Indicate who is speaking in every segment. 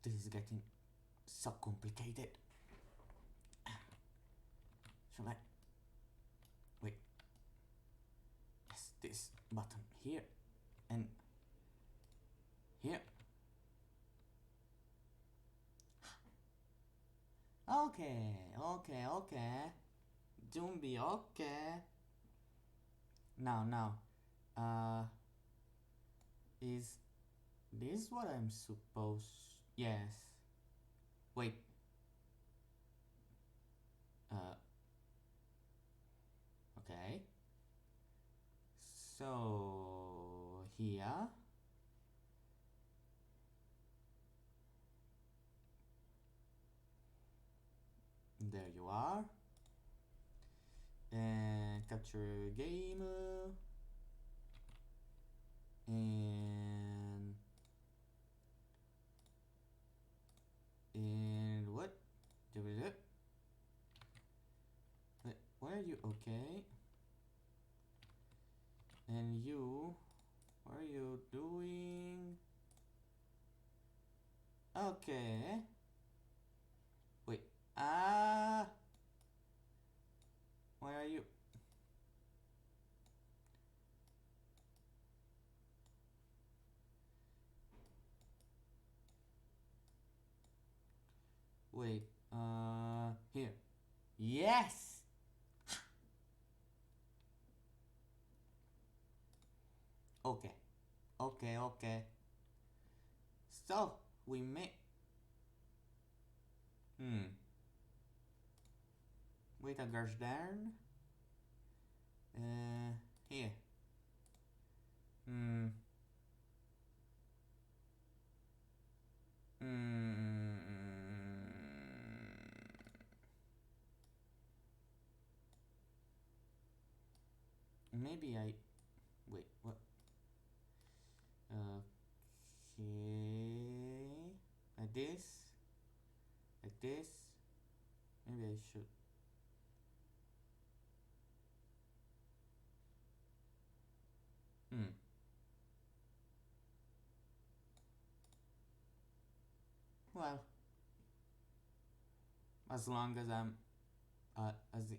Speaker 1: This is getting so complicated. Shall I? Wait. Yes, this button here and here. Okay. Zombie, okay. Now. Is this what I'm supposed? Yes. Wait. Okay. So here. There you are. And capture game. And what? Why are you okay? And you, what are you doing? Okay. Wait. Why are you? Wait. Here. Yes. Okay. So we made. Wait a gosh darn. Here. Maybe I. Wait, what? Okay. Like this. Like this. Maybe I should. Well, as long as I'm as the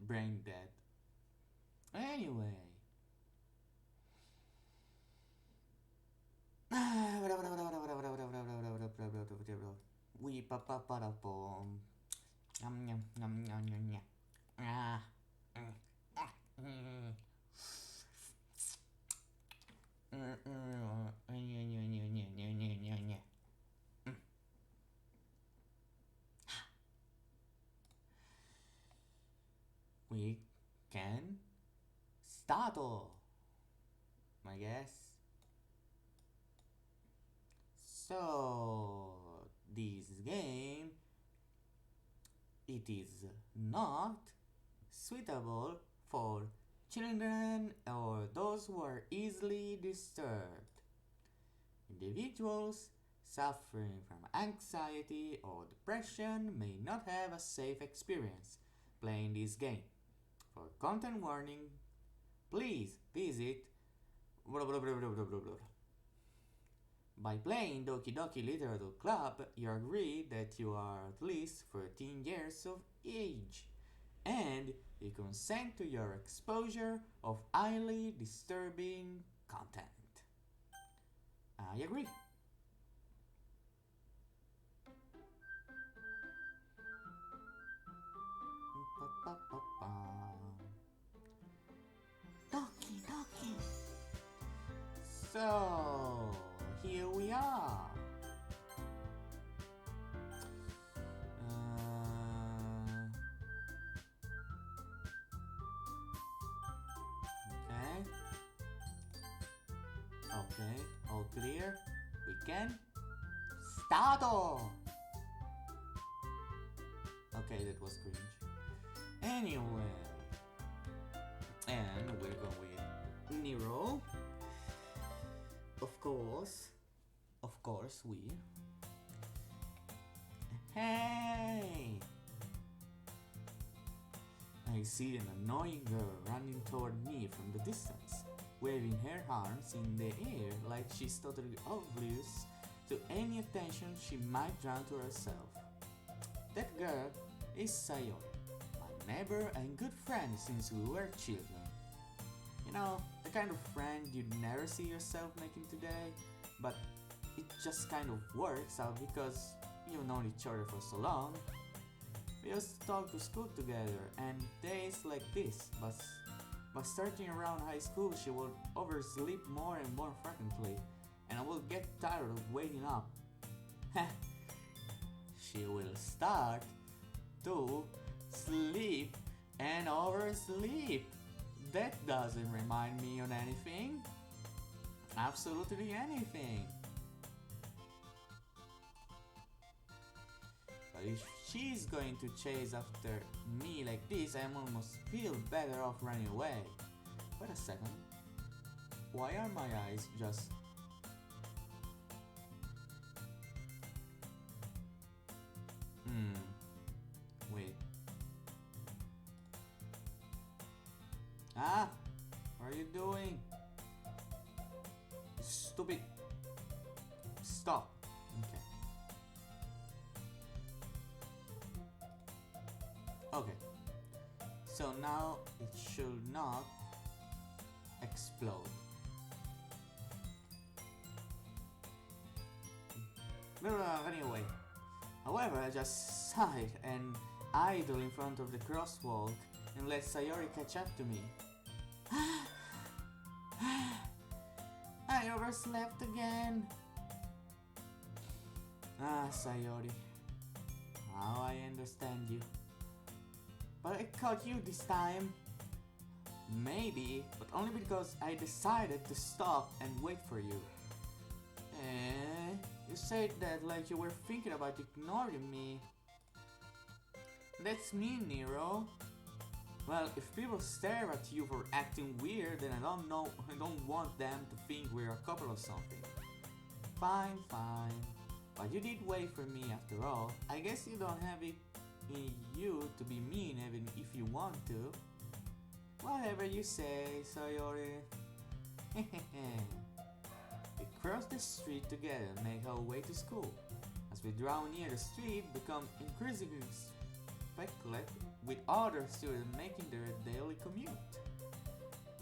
Speaker 1: brain dead. Anyway. We pa pa pa da pom. Yum. Ah. We can start, I guess. So this game, it is not suitable for children or those who are easily disturbed. Individuals suffering from anxiety or depression may not have a safe experience playing this game. For content warning, please visit blah blah blah blah blah blah blah. By playing Doki Doki Literature Club, you agree that you are at least 13 years of age and you consent to your exposure of highly disturbing content. I agree. Doki Doki. So, here we are. Okay, all clear. We can start. Okay, that was cringe. Anyway, and we're going with Nero. Of course, we. Hey! I see an annoying girl running toward me from the distance. waving her arms in the air like she's totally oblivious to any attention she might draw to herself. That girl is Sayori, my neighbor and good friend since we were children. You know, the kind of friend you'd never see yourself making today, but it just kind of works out because you've known each other for so long. We used to talk to school together, and days like this, but starting around high school she would oversleep more and more frequently, and I will get tired of waking up. She will start to sleep and oversleep. That doesn't remind me of anything. Absolutely anything. But if she's going to chase after me like this, I almost feel better off running away. Wait a second. Why are my eyes just... Wait. Ah! What are you doing? Stupid. Stop. Okay. Okay. So now it should not explode. Anyway. However, I just sighed and idle in front of the crosswalk and let Sayori catch up to me. I overslept again. Ah, Sayori. Now I understand you. But I caught you this time. Maybe, but only because I decided to stop and wait for you. You said that like you were thinking about ignoring me. That's me, Nero. Well, if people stare at you for acting weird, then I don't want them to think we're a couple or something. Fine, fine. But you did wait for me after all. I guess you don't have it in you to be mean even if you want to. Whatever you say, Sayori. We crossed the street together and make our way to school. As we draw near the street, become increasingly speculate with other students making their daily commute.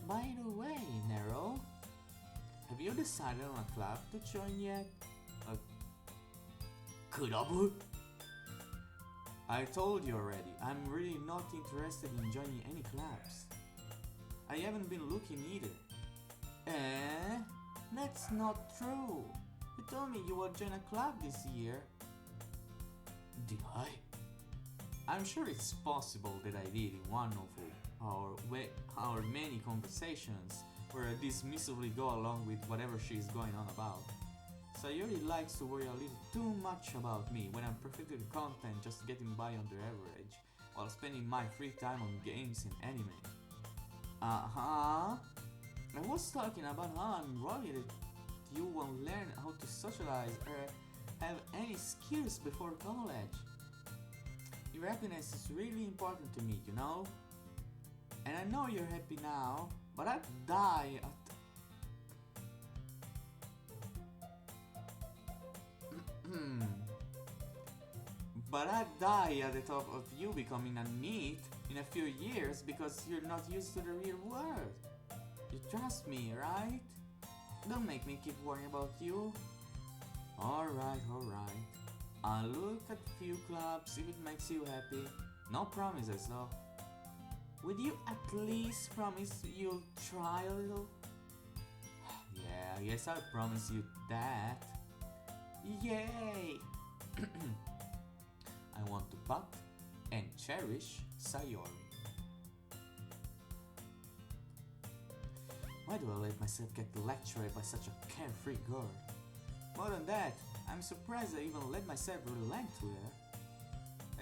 Speaker 1: By the way, Nero, have you decided on a club to join yet? A club? I told you already, I'm really not interested in joining any clubs. I haven't been looking either. That's not true. You told me you would join a club this year. Did I? I'm sure it's possible that I did in one of our many conversations where I dismissively go along with whatever she's going on about. Sayori likes to worry a little too much about me when I'm perfectly content just getting by on the average while spending my free time on games and anime. I was talking about how I'm worried that you won't learn how to socialize or have any skills before college. Your happiness is really important to me, you know? And I know you're happy now, but I'd die at... But I'd die at the thought of you becoming a NEET in a few years because you're not used to the real world. You trust me, right? Don't make me keep worrying about you. Alright. I'll look at few clubs if it makes you happy. No promises though. Would you at least promise you'll try a little? Yeah, I guess I'll promise you that. Yay! I want to pop and cherish Sayori. Why do I let myself get lectured by such a carefree girl? More than that, I'm surprised I even let myself relent to her.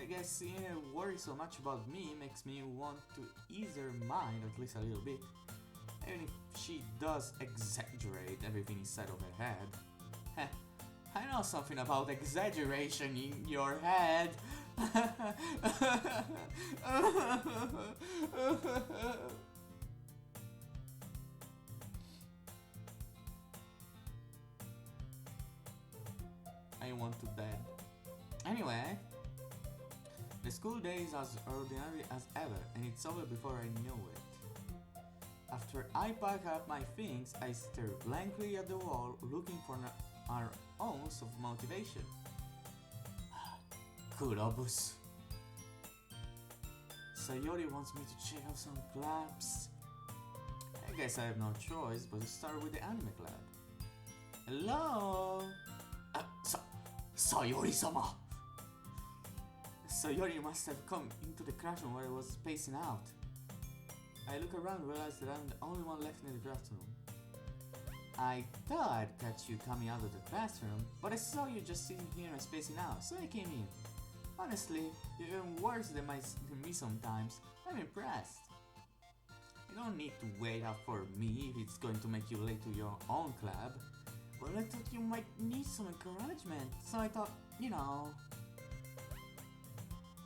Speaker 1: I guess seeing her worry so much about me makes me want to ease her mind at least a little bit. Even if she does exaggerate everything inside of her head. I know something about exaggeration in your head. want to bed. Anyway, the school day is as ordinary as ever, and it's over before I know it. After I pack up my things, I stare blankly at the wall, looking for an ounce of motivation. Kurobus. Sayori wants me to check out some clubs. I guess I have no choice but to start with the anime club. Hello? Sayori-sama! Sayori must have come into the classroom where I was spacing out. I look around and realize that I'm the only one left in the classroom. I thought I'd catch you coming out of the classroom, but I saw you just sitting here and spacing out, so I came in. Honestly, you're even worse than me sometimes. I'm impressed. You don't need to wait up for me if it's going to make you late to your own club. But I thought you might need some encouragement, so I thought, you know...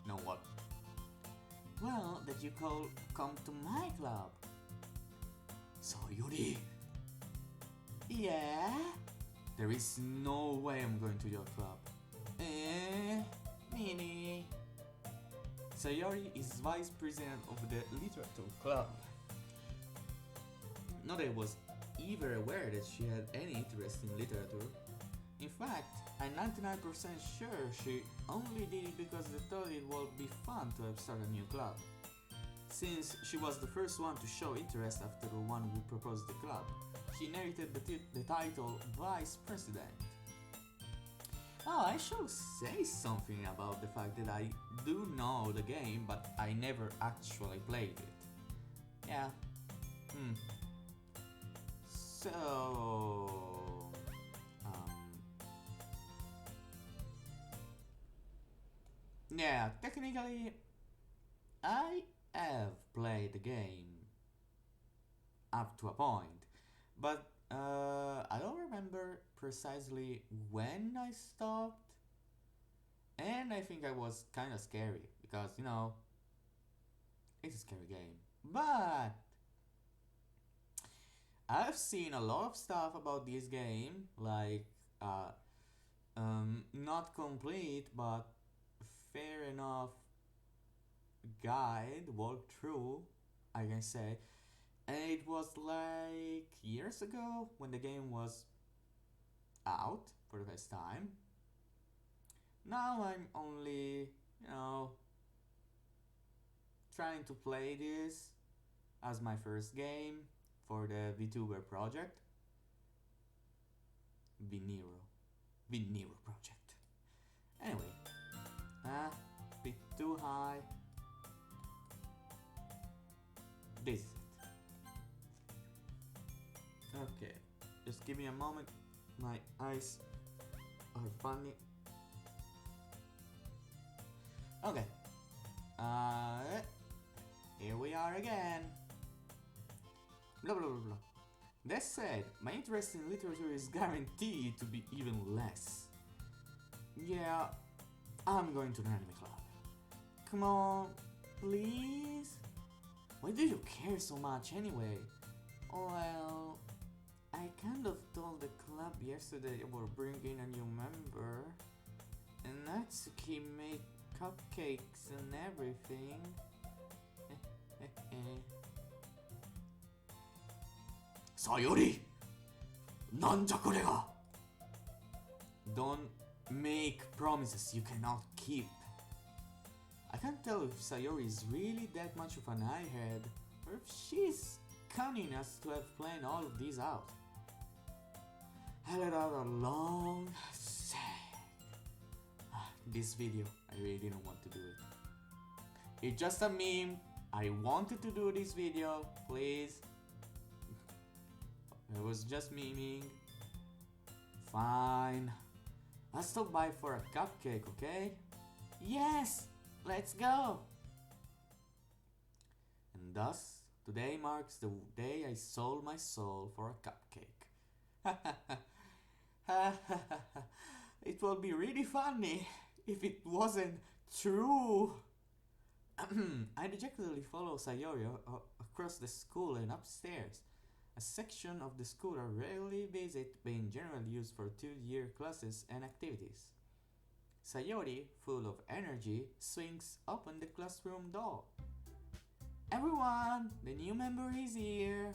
Speaker 1: Know what? Well, that you come to my club. Sayori! Yeah? There is no way I'm going to your club. Nini. Sayori is vice president of the literature club. Not that I was even aware that she had any interest in literature. In fact, I'm 99% sure she only did it because they thought it would be fun to have started a new club. Since she was the first one to show interest after the one who proposed the club, she inherited the title Vice President. Oh, I should say something about the fact that I do know the game, but I never actually played it. Yeah. So... yeah, technically, I have played the game up to a point, but I don't remember precisely when I stopped, and I think I was kind of scary because, you know, it's a scary game. But I've seen a lot of stuff about this game, like not complete but fair enough guide walkthrough, I can say. And it was like years ago when the game was out for the first time. Now I'm only, you know, trying to play this as my first game for the vTuber project. vNero project. Anyway, bit too high. This is it. Okay, just give me a moment. My eyes are funny. Okay. Here we are again. Blah blah blah blah. That said, my interest in literature is guaranteed to be even less. Yeah, I'm going to the anime club. Come on, please? Why do you care so much anyway? Well, I kind of told the club yesterday we're bringing a new member, and Natsuki made cupcakes and everything. Sayori! Nanja kore ga? Don't make promises you cannot keep. I can't tell if Sayori is really that much of an eyehead, or if she's cunning us to have planned all of these out. I let out a long sigh. This video, I really didn't want to do it. It's just a meme. I wanted to do this video, please. I was just memeing. Fine. I'll stop by for a cupcake, okay? Yes! Let's go! And thus, today marks the day I sold my soul for a cupcake. It would be really funny if it wasn't true. I dejectedly follow Sayori across the school and upstairs. A section of the school I rarely visit, being generally used for 2-year classes and activities. Sayori, full of energy, swings open the classroom door. Everyone, the new member is here.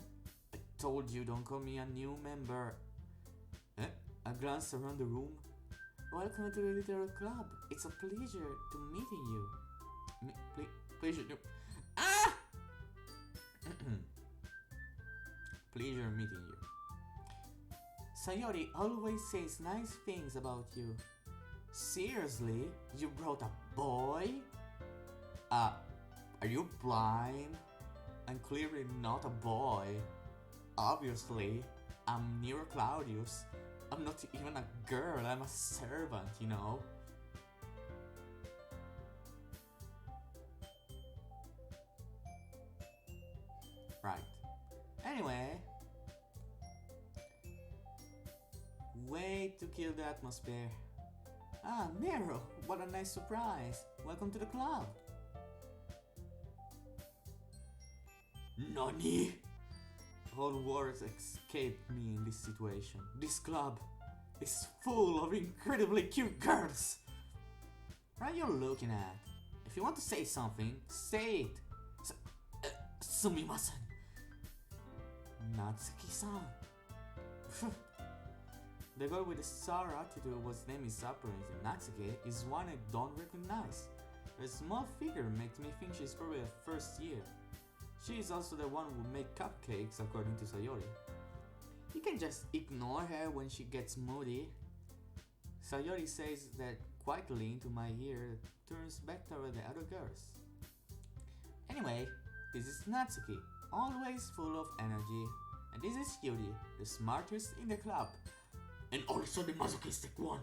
Speaker 1: I told you don't call me a new member. I glance around the room. Welcome to the little club. It's a pleasure to meeting you. Pleasure. Ah! Pleasure meeting you. Sayori always says nice things about you. Seriously? You brought a boy? Are you blind? I'm clearly not a boy. Obviously, I'm Nero Claudius. I'm not even a girl, I'm a servant, you know. Right. Anyway, way to kill the atmosphere. Ah, Nero, what a nice surprise. Welcome to the club. Nani? All words escaped me in this situation. This club is full of incredibly cute girls. What are you looking at? If you want to say something, say it. Sumimasen. Natsuki-san. The girl with the sour attitude whose name is apparently Natsuki is one I don't recognize. Her small figure makes me think she's probably a first year. She is also the one who made cupcakes according to Sayori. You can just ignore her when she gets moody. Sayori says that quietly into my ear, turns back toward the other girls. Anyway, this is Natsuki, always full of energy. And this is Yuri, the smartest in the club. And also the masochistic one.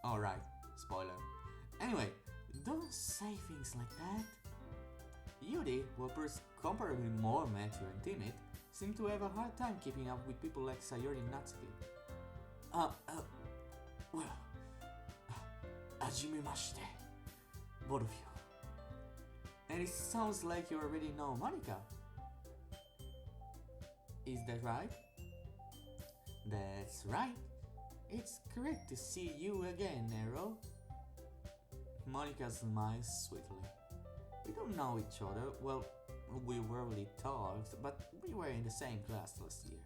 Speaker 1: Alright, spoiler. Anyway, don't say things like that. Yuri, who appears comparably more mature and timid, seemed to have a hard time keeping up with people like Sayori and Natsuki. Well, hajimemashite, both of you. And it sounds like you already know Monika. Is that right? That's right. It's great to see you again, Nero. Monika smiles sweetly. We don't know each other, well, we rarely talked, but we were in the same class last year.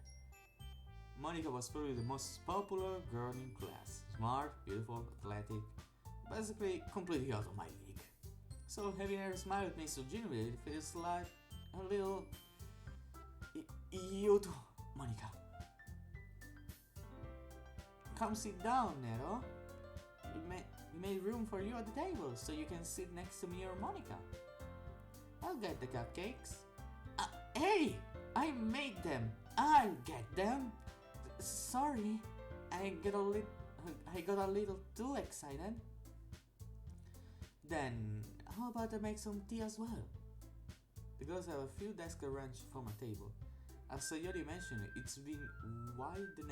Speaker 1: Monika was probably the most popular girl in class. Smart, beautiful, athletic, basically completely out of my league. So having her smile at me so genuinely feels like a little... You too, Monika. Come sit down, Nero. We made room for you at the table, so you can sit next to me or Monika. I'll get the cupcakes. Hey! I made them! I'll get them! Sorry, I got a little too excited. Then, how about I make some tea as well? The girls have a few desks arranged from a table. As Sayori mentioned, it's been widened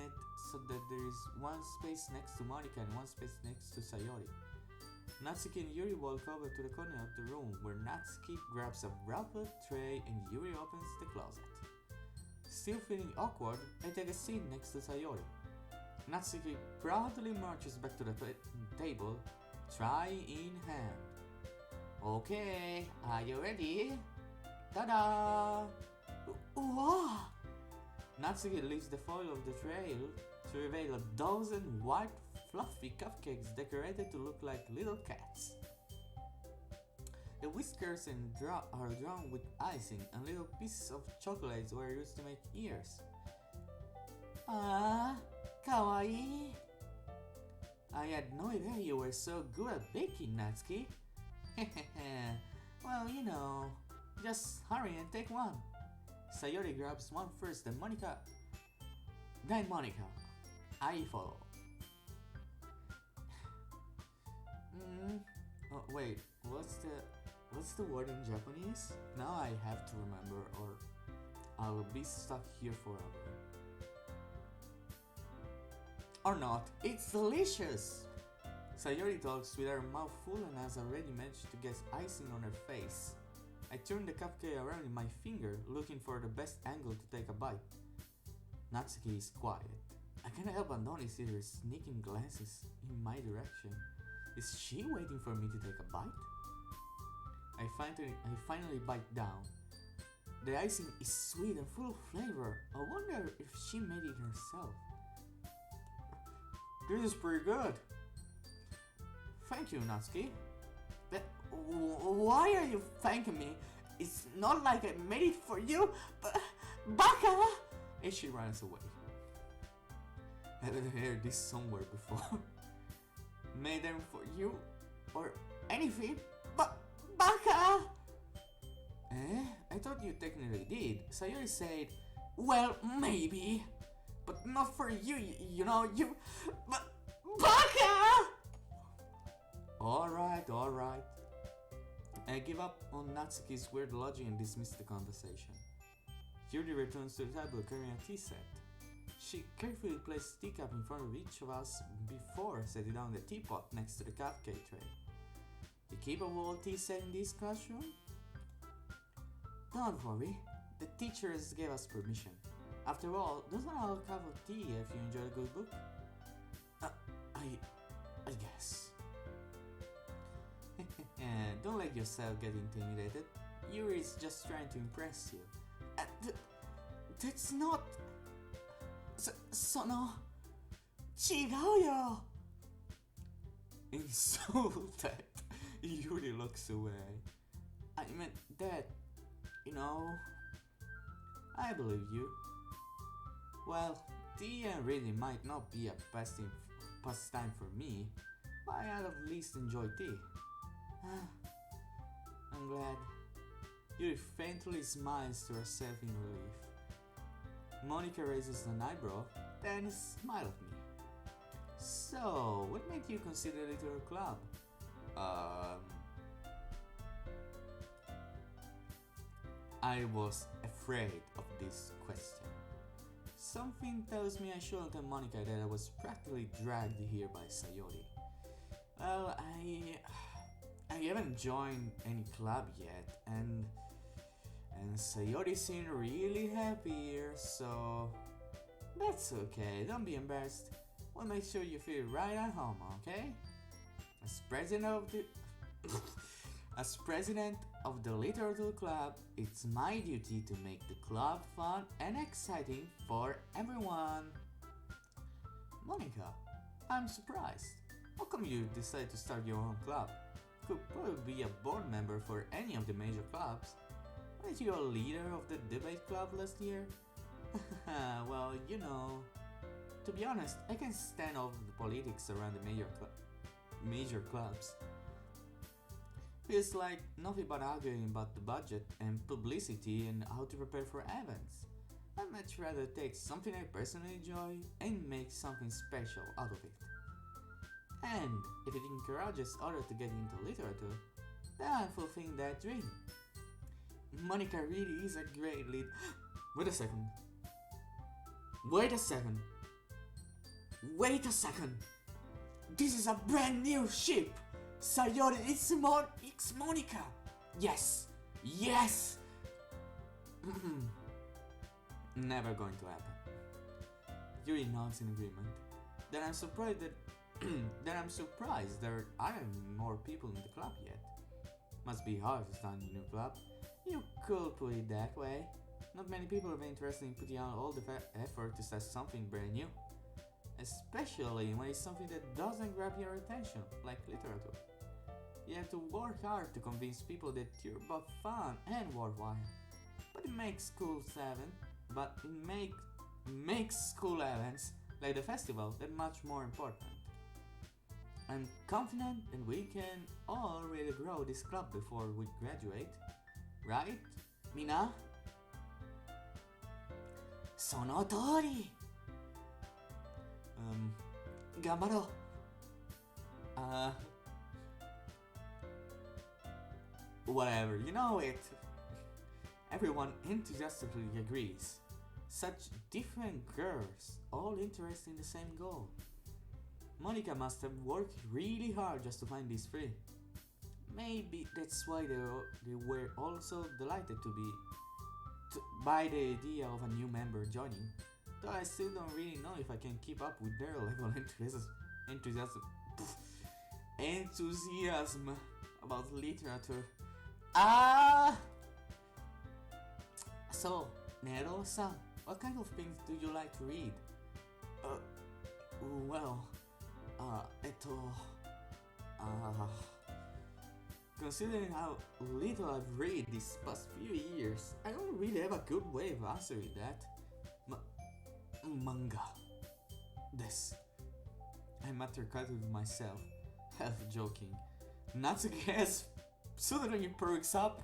Speaker 1: so that there is one space next to Monika and one space next to Sayori. Natsuki and Yuri walk over to the corner of the room where Natsuki grabs a wrapper tray and Yuri opens the closet. Still feeling awkward, I take a seat next to Sayori. Natsuki proudly marches back to the table, tray in hand. Okay, are you ready? Ta-da! Wow! Natsuki lifts the foil of the tray to reveal a dozen white fluffy cupcakes decorated to look like little cats. The whiskers are drawn with icing and little pieces of chocolates were used to make ears. Ah, kawaii! I had no idea you were so good at baking, Natsuki. Well, you know, just hurry and take one. Sayori grabs one first, then Monika. I follow. Oh, wait, what's the word in Japanese? Now I have to remember, or I will be stuck here forever. Or not, it's delicious! Sayori talks with her mouth full and has already managed to get icing on her face. I turn the cupcake around in my finger, looking for the best angle to take a bite. Natsuki is quiet. I can't help but notice her sneaking glances in my direction. Is she waiting for me to take a bite? I finally bite down. The icing is sweet and full of flavor. I wonder if she made it herself. This is pretty good. Thank you, Natsuki. But why are you thanking me? It's not like I made it for you, but Baka! And she runs away. I haven't heard this somewhere before. Made them for you or anything, but Baka! Eh? I thought you technically did. Sayori said, well, maybe, but not for you, you know, you. But Baka! Alright. I give up on Natsuki's weird logic and dismiss the conversation. Yuri returns to the table carrying a tea set. She carefully places a teacup in front of each of us before setting down the teapot next to the cupcake tray. You keep a whole tea set in this classroom? Don't worry, the teachers gave us permission. After all, doesn't a cup of tea if you enjoy a good book? I guess. Don't let yourself get intimidated. Yuri is just trying to impress you. That's not... Sono... Chigao! Insulted. Yuri looks away. I meant that, you know... I believe you. Well, tea and reading might not be a pastime for me, but I'll at least enjoy tea. I'm glad. Yuri faintly smiles to herself in relief. Monica raises an eyebrow, then smiles at me. So, what made you consider it your club? I was afraid of this question. Something tells me I shouldn't tell Monica that I was practically dragged here by Sayori. Well, I haven't joined any club yet, and Sayori seemed really happy here, so that's okay. Don't be embarrassed. We'll make sure you feel right at home, okay? As president of the literature club, it's my duty to make the club fun and exciting for everyone. Monica, I'm surprised. How come you decided to start your own club? Could probably be a board member for any of the major clubs. Weren't you a leader of the debate club last year? Well, you know, to be honest, I can't stand all the politics around the major clubs. Feels like nothing but arguing about the budget and publicity and how to prepare for events. I'd much rather take something I personally enjoy and make something special out of it. And if it encourages others to get into literature, then I'm fulfilling that dream. Monica really is a great lead. Wait a second. This is a brand new ship. Sayori, it's Monica. Yes. Never going to happen. Yuri nods in agreement. Then I'm surprised there aren't more people in the club yet. Must be hard to start a new club. You could put it that way. Not many people are interested in putting out all the effort to start something brand new. Especially when it's something that doesn't grab your attention, like literature. You have to work hard to convince people that you're both fun and worthwhile. But it makes school events, like the festival, that much more important. I'm confident that we can all really grow this club before we graduate. Right, Mina? Sono tori! Gambaro. Whatever, you know it. Everyone enthusiastically agrees. Such different girls, all interested in the same goal. Monica must have worked really hard just to find these three. Maybe that's why they were also delighted by the idea of a new member joining. Though I still don't really know if I can keep up with their level of enthusiasm about literature. So, Nero-san, what kind of things do you like to read? Well, considering how little I've read these past few years, I don't really have a good way of answering that. Manga. This. I muttered quietly to myself, half joking. Natsuki suddenly perks up.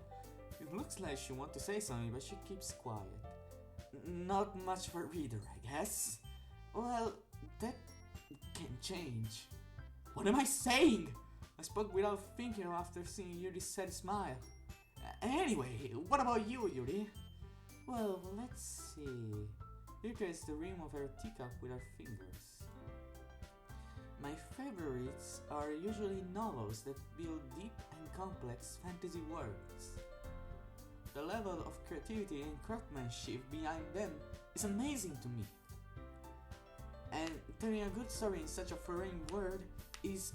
Speaker 1: It looks like she wants to say something, but she keeps quiet. Not much of a reader, I guess. Well, that can change. What am I saying? I spoke without thinking after seeing Yuri's sad smile. Anyway, what about you, Yuri? Well, let's see. Yuri traced the rim of her teacup with her fingers. My favorites are usually novels that build deep and complex fantasy worlds. The level of creativity and craftsmanship behind them is amazing to me. And telling a good story in such a foreign world is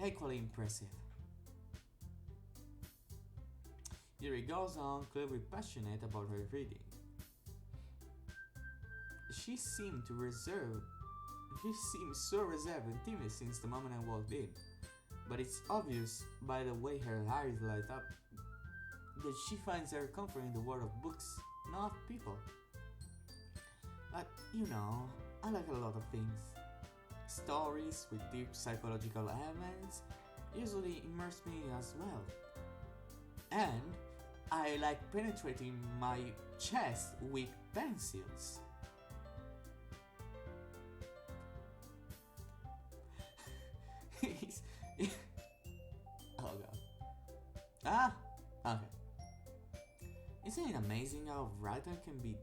Speaker 1: equally impressive. Yuri goes on, clearly passionate about her reading. She seemed so reserved and timid since the moment I walked in, but it's obvious by the way her eyes light up that she finds her comfort in the world of books, not people. But you know, I like a lot of things. Stories with deep psychological elements usually immerse me as well. And I like penetrating my chest with pencils. Oh god. Okay. Isn't it amazing how a writer can be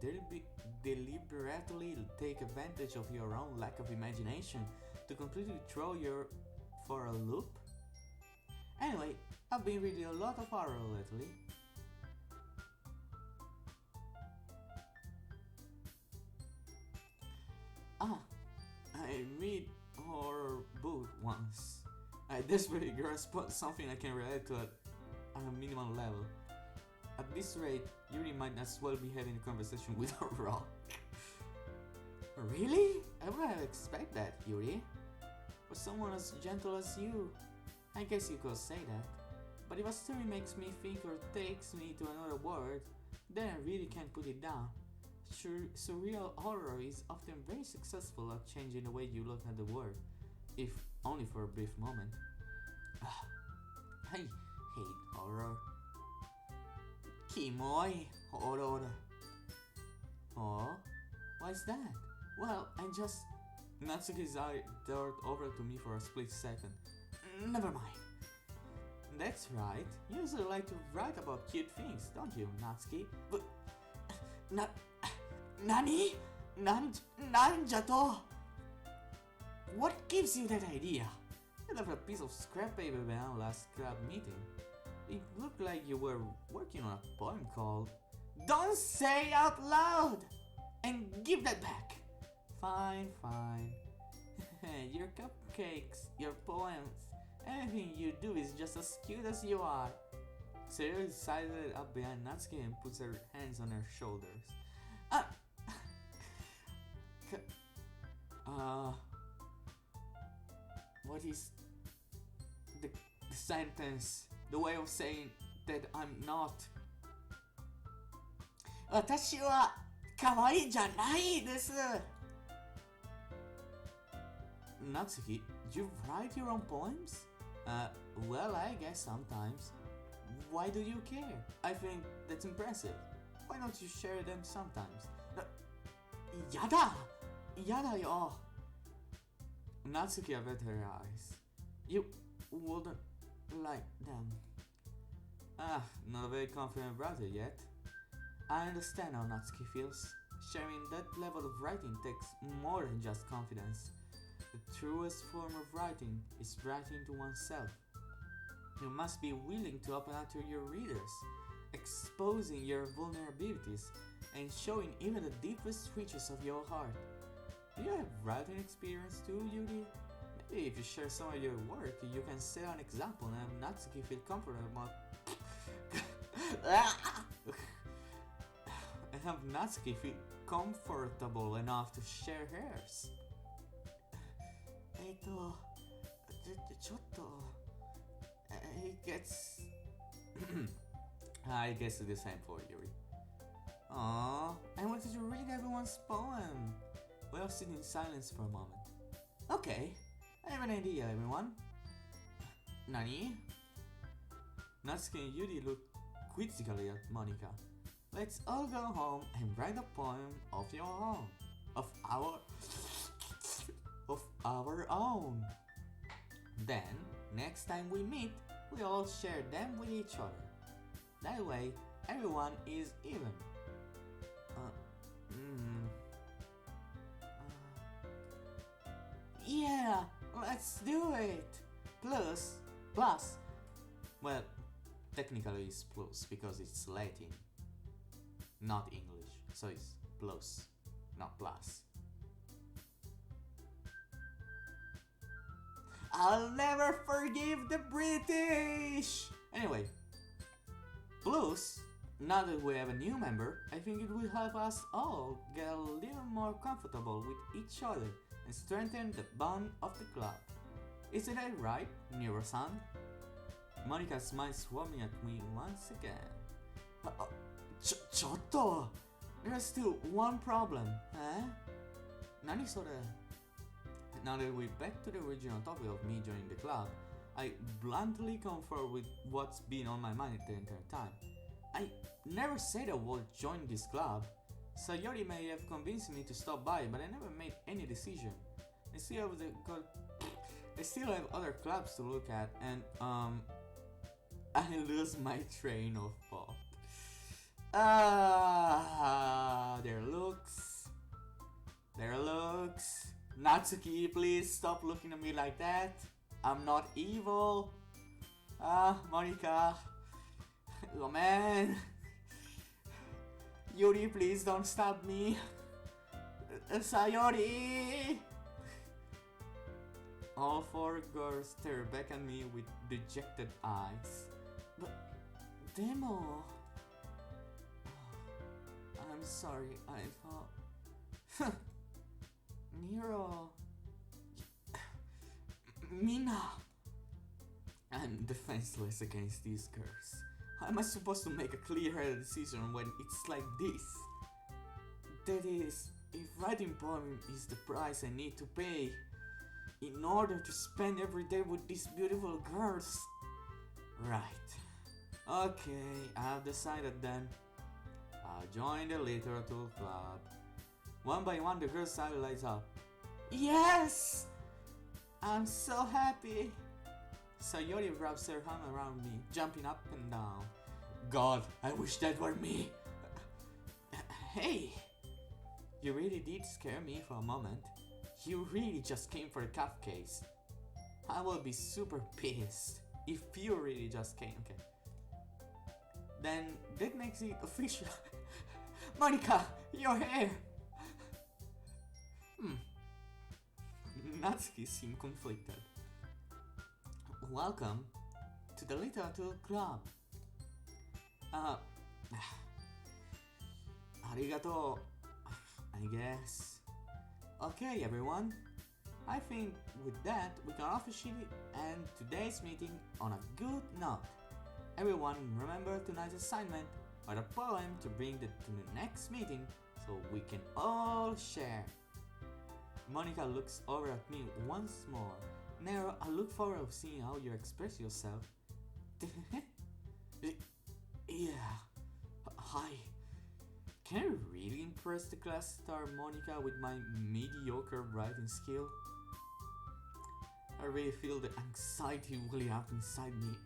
Speaker 1: deliberately take advantage of your own lack of imagination to completely throw you for a loop? Anyway, I've been reading a lot of horror lately. I read horror book once. I desperately grasp something I can relate to at a minimal level. At this rate, Yuri might as well be having a conversation with a rock. Really? I wouldn't have expected that, Yuri. For someone as gentle as you, I guess you could say that. But if a story makes me think or takes me to another world, then I really can't put it down. Surreal horror is often very successful at changing the way you look at the world, if only for a brief moment. I hate horror. Kimoi horror. Oh, why's that? Well, Natsuki's eye darted over to me for a split second. Never mind. That's right. You usually like to write about cute things, don't you, Natsuki? But Nani? Nanjato? What gives you that idea? You left a piece of scrap paper behind last club meeting. It looked like you were working on a poem called Don't Say Out Loud! And give that back! Fine. Your cupcakes, your poems, everything you do is just as cute as you are. Sayori sidled up behind Natsuki and puts her hands on her shoulders. What is the sentence? The way of saying that I'm not. 私は可愛いじゃないです。Natsuki, you write your own poems? Well, I guess sometimes. Why do you care? I think that's impressive. Why don't you share them sometimes? やだよ. Natsuki averted her eyes. You wouldn't like them. Not very confident about it yet. I understand how Natsuki feels. Sharing that level of writing takes more than just confidence. The truest form of writing is writing to oneself. You must be willing to open up to your readers, exposing your vulnerabilities and showing even the deepest reaches of your heart. Do you have writing experience too, Yuri? Maybe if you share some of your work, you can set an example and have Natsuki feel comfortable. And have Natsuki feel comfortable enough to share hers. ちょっと it gets I guess the same for Yuri. Aww, I wanted to read everyone's poem. We all sit in silence for a moment. Okay, I have an idea, everyone. Nani? Natsuki and Yuri look quizzically at Monika. Let's all go home and write a poem of your own. Of our own. Then, next time we meet, we all share them with each other. That way, everyone is even. Yeah, let's do it! Plus, well, technically it's plus because it's Latin, not English, so it's plus, not plus. I'll never forgive the British! Anyway, plus, now that we have a new member, I think it will help us all get a little more comfortable with each other and strengthen the bond of the club. Isn't that right, Nero-san? Monika smiles warmly at me once again. Chotto! There's still one problem, eh? Nani sore? Now that we're back to the original topic of me joining the club, I bluntly confer with what's been on my mind the entire time. I never said I would join this club. Sayori may have convinced me to stop by, but I never made any decision. I still have other clubs to look at, and I lose my train of thought. Their looks. Natsuki, please stop looking at me like that. I'm not evil. Monika. Oh man. Yuri, please don't stab me. Sayori. All four girls stare back at me with dejected eyes. But Demo. I'm sorry, I thought. Nero. Mina. I'm defenseless against these girls. How am I supposed to make a clear-headed decision when it's like this? That is, if writing poem is the price I need to pay in order to spend every day with these beautiful girls. Right. Okay, I've decided then. I'll join the literature club. One by one, the girls' eye lights up. Yes! I'm so happy! Sayori wraps her arm around me, jumping up and down. God, I wish that were me! Hey! You really did scare me for a moment. You really just came for the cuff case. I will be super pissed if you really just came. Okay. Then that makes it official. Monika, your hair! Natsuki seemed conflicted. Welcome to the literature club. Arigato, I guess. Okay, everyone. I think with that we can officially end today's meeting on a good note. Everyone remember tonight's assignment, write a poem to bring to the next meeting so we can all share. Monika looks over at me once more. Nero, I look forward to seeing how you express yourself. Yeah. Hi. Can I really impress the class star Monika with my mediocre writing skill? I really feel the anxiety welling up inside me.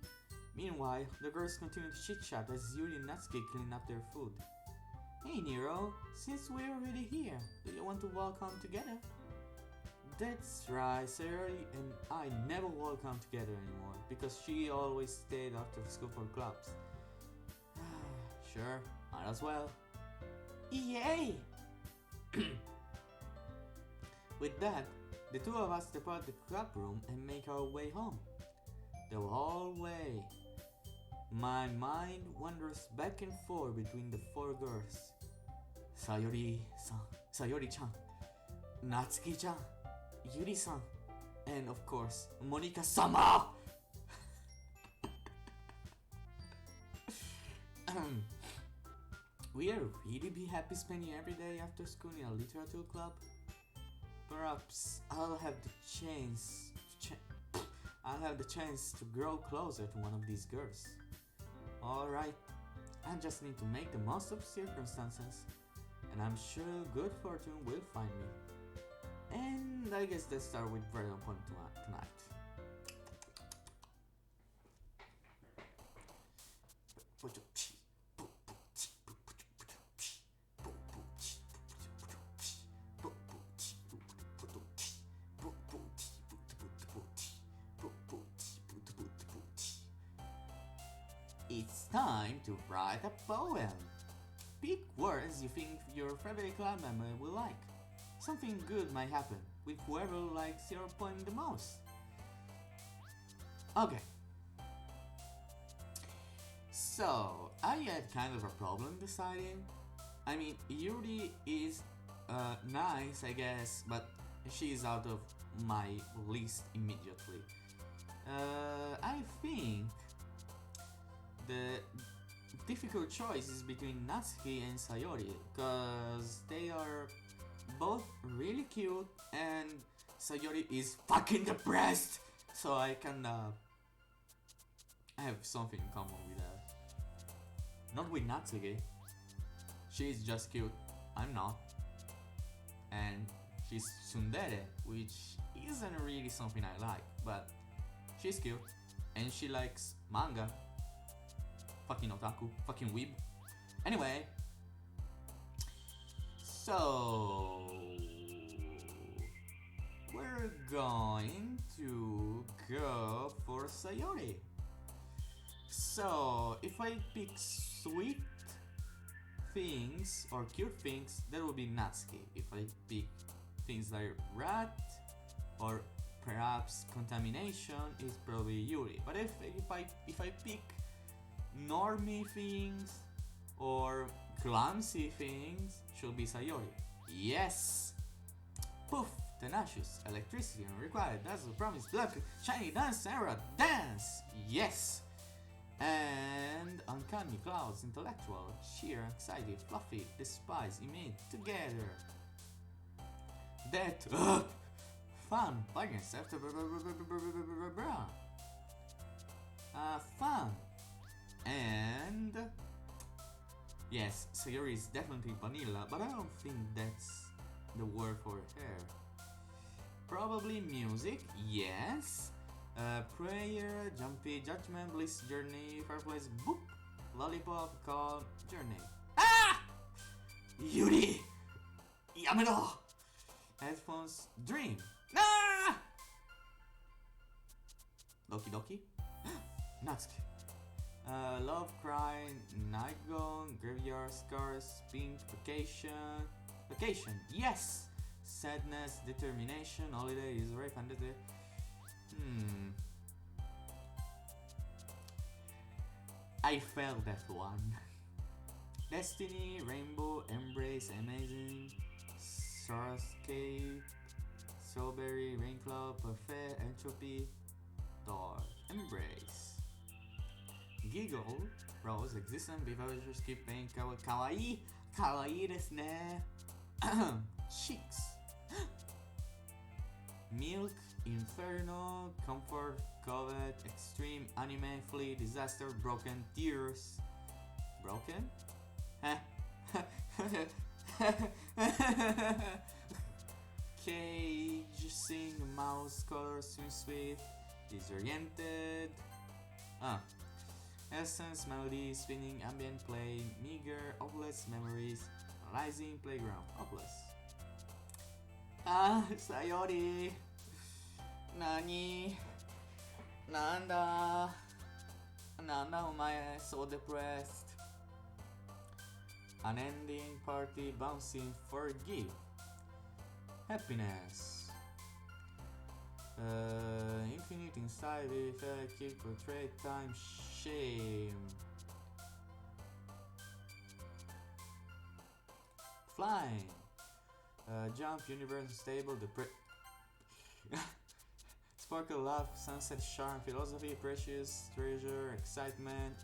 Speaker 1: Meanwhile, the girls continue to chit-chat as Yuri and Natsuki clean up their food. Hey Nero, since we're already here, do you want to walk home together? That's right, Sayori and I never walk home together anymore because she always stayed after school for clubs. Sure, might as well. Yay! With that, the two of us depart the club room and make our way home. The whole way, my mind wanders back and forth between the four girls. Sayori-san, Sayori-chan, Natsuki-chan, Yuri-san, and of course, Monika-sama! Will I really be happy spending every day after school in a literature club? Perhaps I'll have the chance to grow closer to one of these girls. Alright, I just need to make the most of circumstances, and I'm sure good fortune will find me. And I guess let's start with very on point tonight. It's time to write a poem. Pick words you think your favorite club member will like. Something good might happen with whoever likes your poem the most. Okay. So, I had kind of a problem deciding. I mean, Yuri is nice, I guess, but she's out of my list immediately. I think the difficult choice is between Natsuki and Sayori, because they are both really cute and Sayori is fucking depressed, so I have something in common with her. Not with Natsuki. She's just cute, I'm not. And she's tsundere, which isn't really something I like, but she's cute and she likes manga. Fucking otaku, fucking weeb. Anyway, so we're going to go for Sayori. So if I pick sweet things or cute things, that will be Natsuki. If I pick things like rat or perhaps contamination, is probably Yuri. But if I pick normie things or clumsy things, should be Sayori. Yes! Poof! Tenacious, electricity unrequired, dazzle, promise, blood, shiny dance, era, dance! Yes! And uncanny clouds, intellectual, sheer, anxiety, fluffy, despise, image, together. That, fun, bargains, after fun. And yes, Sayori is definitely vanilla, but I don't think that's the word for her. Probably music, yes. Prayer, jumpy, judgment, bliss, journey, fireplace, boop, lollipop, call, journey. Ah! Yuri! Yamero! Headphones, dream. Ah! Doki Doki? Natsuki. Love, cry, night gone, graveyard, scars, pink, vacation, yes! Sadness, determination, holiday, is very fantasy. I felt that one. Destiny, rainbow, embrace, amazing, starscape, strawberry, rain cloud, parfait, entropy, dark, embrace. Giggle, rose, existence, behaviors, keep pain, kawaii, kawaii desu ne. Cheeks. Milk, inferno, comfort, covet, extreme, anime, flea, disaster, broken, tears. Broken? Cage, sing, mouse, color, swim sweet, disoriented. Essence, melody, spinning, ambient play, meager, hopeless, memories, rising, playground, hopeless. Sayori. Nani? Nanda? Nanda, omae, so depressed. Unending party bouncing forgive. Happiness. Infinite inside effect, keep portrait time, shame. Flying. Jump, universe, stable, sparkle, love, sunset, charm, philosophy, precious, treasure, excitement.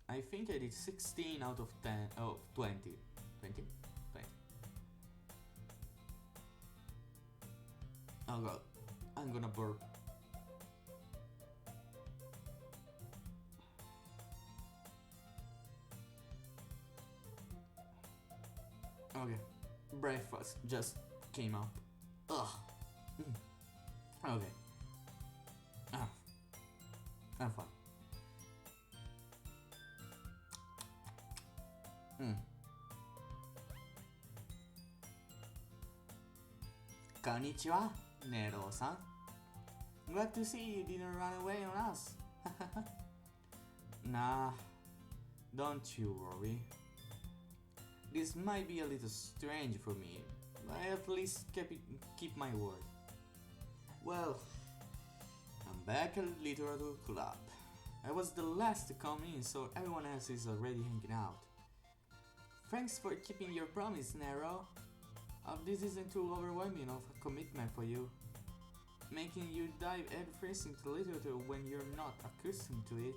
Speaker 1: I think I did 16 out of 10, oh, 20. 20? 20. Oh god, I'm gonna burp. Okay, breakfast just came up. Ugh. Okay. Ah, I'm fine. Konnichiwa, Nero-san. Glad to see you didn't run away on us. Nah, don't you worry. This might be a little strange for me, but I at least keep my word. Well, I'm back at Literature Club. I was the last to come in, so everyone else is already hanging out. Thanks for keeping your promise, Nero. This isn't too overwhelming of a commitment for you, making you dive headfirst into literature when you're not accustomed to it.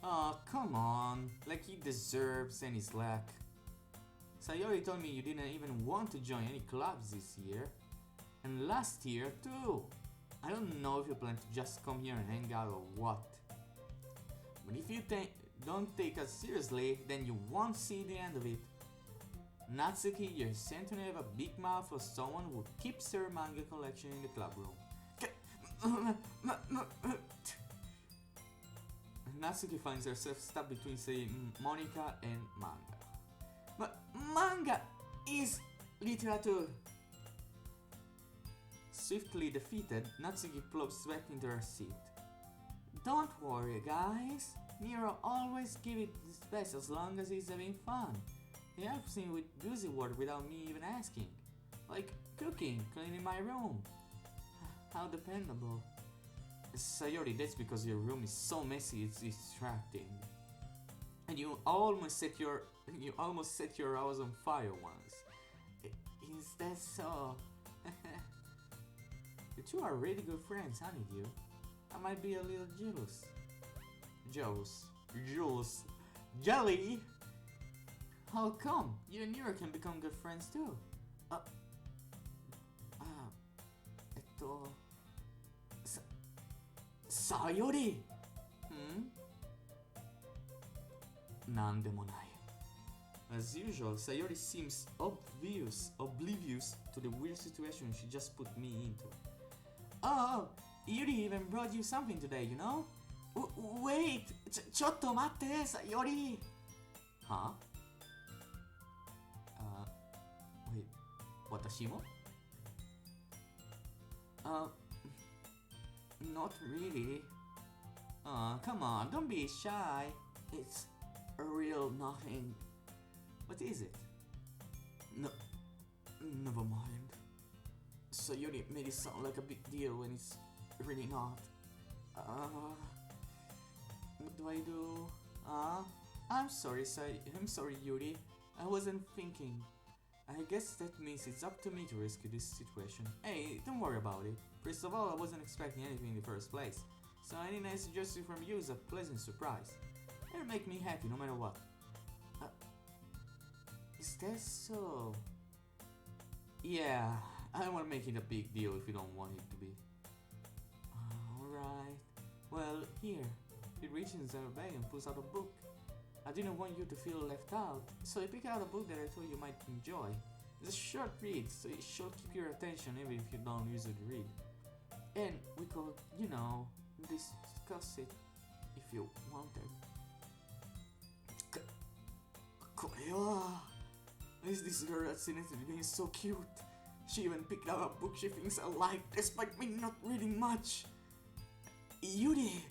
Speaker 1: Oh, come on, like he deserves any slack. Sayori told me you didn't even want to join any clubs this year. And last year too. I don't know if you plan to just come here and hang out or what. But if you don't take us seriously, then you won't see the end of it. Natsuki, you're sent to have a big mouth for someone who keeps her manga collection in the club room. Natsuki finds herself stuck between saying Monica and manga. But manga is literature! Swiftly defeated, Natsuki plops back into her seat. Don't worry, guys. Nero always gives it his best as long as he's having fun. He helps me with busy work without me even asking. Like cooking, cleaning my room. How dependable. Sayori, that's because your room is so messy it's distracting. And you almost set your house on fire once. Is that so? You two are really good friends, aren't you? I might be a little jealous. Jelly? How come? You and Nero can become good friends too. Sayori? Nandemonai. As usual, Sayori seems oblivious to the weird situation she just put me into. Oh, Yuri even brought you something today, you know? Wait! Chotto matte, Sayori! Huh? Wait, watashi mo? Not really. Come on, don't be shy. It's a real nothing. What is it? No, never mind. Sayori made it sound like a big deal when it's really not. What do I do? I'm sorry, Yuri. I wasn't thinking. I guess that means it's up to me to rescue this situation. Hey, don't worry about it. First of all, I wasn't expecting anything in the first place, so any nice suggestion from you is a pleasant surprise. It'll make me happy no matter what. Is that so? Yeah, I don't want to make it a big deal if you don't want it to be. Alright. Well, here. He reaches into her bag and pulls out a book. I didn't want you to feel left out, so I picked out a book that I thought you might enjoy. It's a short read, so it should keep your attention even if you don't usually read. And we could, discuss it if you wanted. Is this girl that's in it being so cute? She even picked out a book she thinks I like, despite me not reading much. Yuri,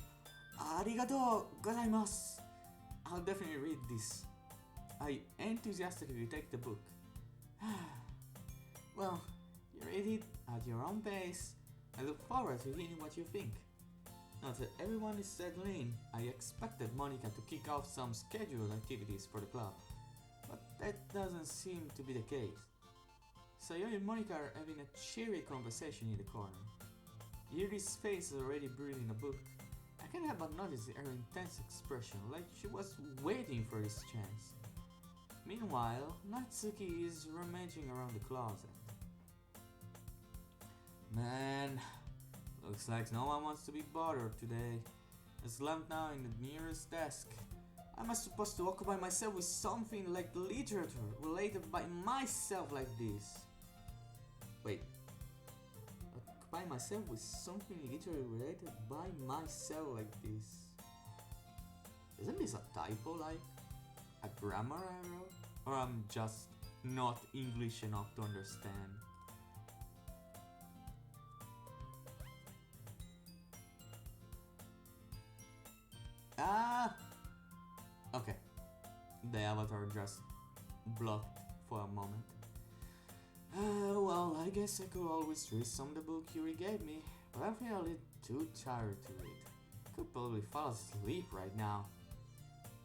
Speaker 1: arigatou gozaimasu. I'll definitely read this. I enthusiastically take the book. Well, you read it at your own pace. I look forward to hearing what you think. Now that everyone is settled in, I expected Monica to kick off some scheduled activities for the club, but that doesn't seem to be the case. Sayori and Monica are having a cheery conversation in the corner. Yuri's face is already reading a book. I can't help but notice her intense expression, like she was waiting for this chance. Meanwhile, Natsuki is rummaging around the closet. Man, looks like no one wants to be bothered today. I slumped down in the nearest desk. Am I supposed to occupy myself with something like literature related by myself like this? Wait. Occupy myself with something literally related by myself like this? Isn't this a typo, like a grammar error? Or I'm just not English enough to understand? Ah! Okay. The avatar just blocked for a moment. Well, I guess I could always read some of the book Yuri gave me, but I feel a little too tired to read. Could probably fall asleep right now.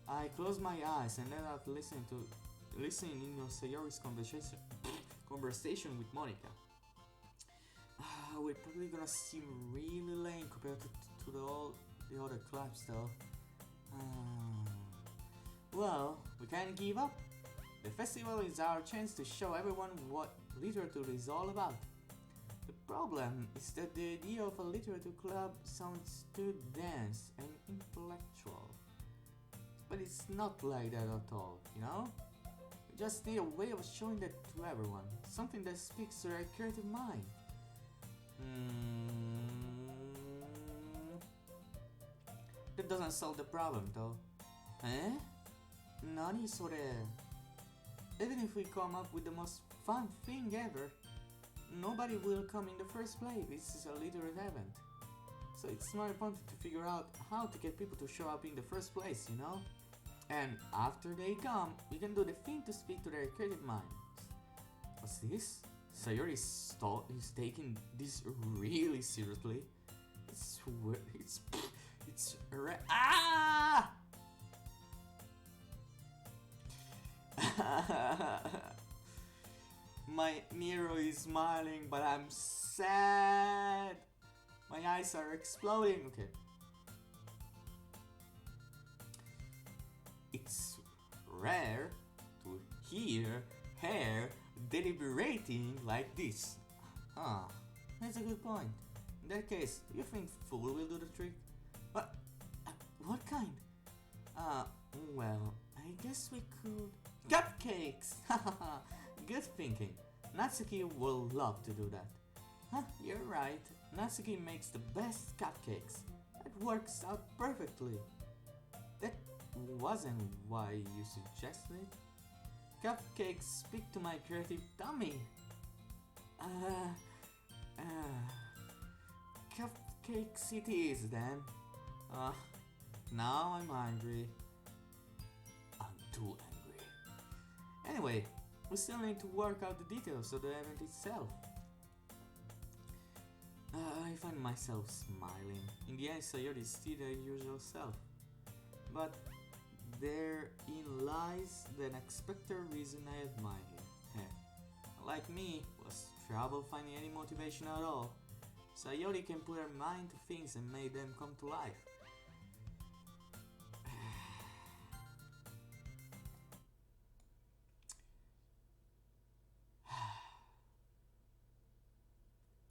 Speaker 1: I close my eyes and ended up listening in on Sayori's conversation with Monica. We're probably gonna seem really lame compared to all the other clubs though. Well, we can't give up. The festival is our chance to show everyone what literature is all about. The problem is that the idea of a literature club sounds too dense and intellectual. But it's not like that at all, you know? We just need a way of showing that to everyone. Something that speaks to their creative mind. That doesn't solve the problem though. Eh? Nani sore? Even if we come up with the most fun thing ever, nobody will come in the first place. This is a literary event. So it's more important to figure out how to get people to show up in the first place, you know? And after they come, we can do the thing to speak to their creative minds. What's this? Sayori is taking this really seriously. Ah! My Nero is smiling, but I'm sad. My eyes are exploding. Okay. It's rare to hear hair deliberating like this. Ah, that's a good point. In that case, do you think food will do the trick? What kind? Well, I guess we could... Cupcakes! Good thinking. Natsuki will love to do that. Huh, you're right. Natsuki makes the best cupcakes. It works out perfectly. That wasn't why you suggested. Cupcakes speak to my creative tummy. Cupcakes it is then. Now I'm hungry. I'm too angry. Anyway, we still need to work out the details of the event itself. I find myself smiling. In the end, Sayori is still her usual self. But therein lies the unexpected reason I admire her. Like me, was trouble finding any motivation at all. Sayori can put her mind to things and make them come to life.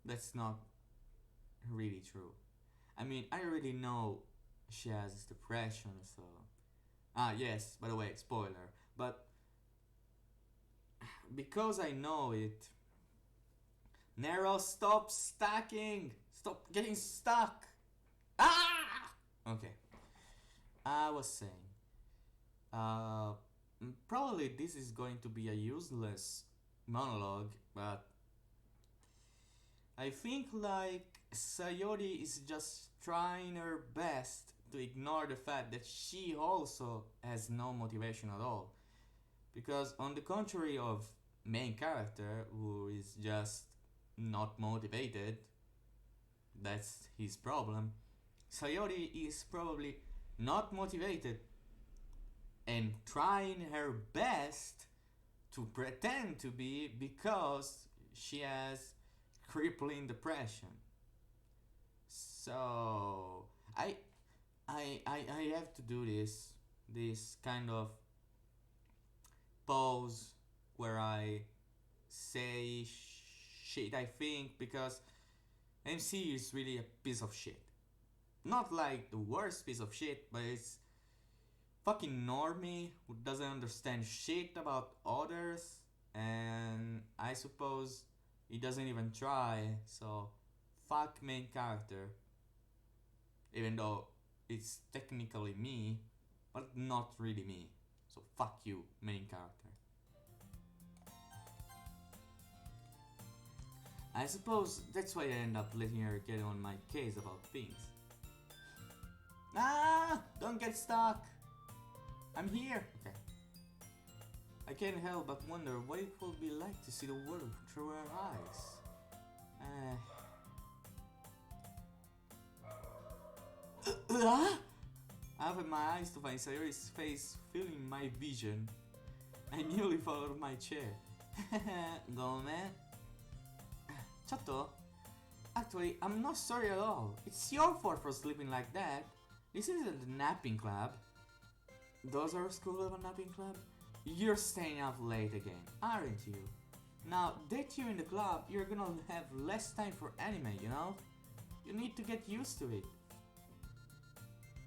Speaker 1: That's not really true. I mean, I already know she has depression, so... yes, by the way, spoiler. But because I know it... Nero, stop stacking! Stop getting stuck! Ah! Okay. I was saying... probably this is going to be a useless monologue, but... I think like Sayori is just trying her best to ignore the fact that she also has no motivation at all. Because on the contrary of main character who is just not motivated, that's his problem. Sayori is probably not motivated and trying her best to pretend to be because she has crippling depression. So I have to do this kind of pose where I say shit I think, because MC is really a piece of shit. Not like the worst piece of shit, but it's fucking normie who doesn't understand shit about others, and I suppose he doesn't even try, so fuck main character. Even though it's technically me, but not really me. So fuck you, main character. I suppose that's why I end up letting her get on my case about things. Ah! Don't get stuck! I'm here! Okay. I can't help but wonder what it will be like to see the world through her eyes. I opened my eyes to find Sayori's face filling my vision. I nearly fell out of my chair. Gome? Chatto? Actually, I'm not sorry at all. It's your fault for sleeping like that. This isn't a napping club. Does our school have a napping club? You're staying up late again, aren't you? Now that you're in the club, you're gonna have less time for anime, you know? You need to get used to it.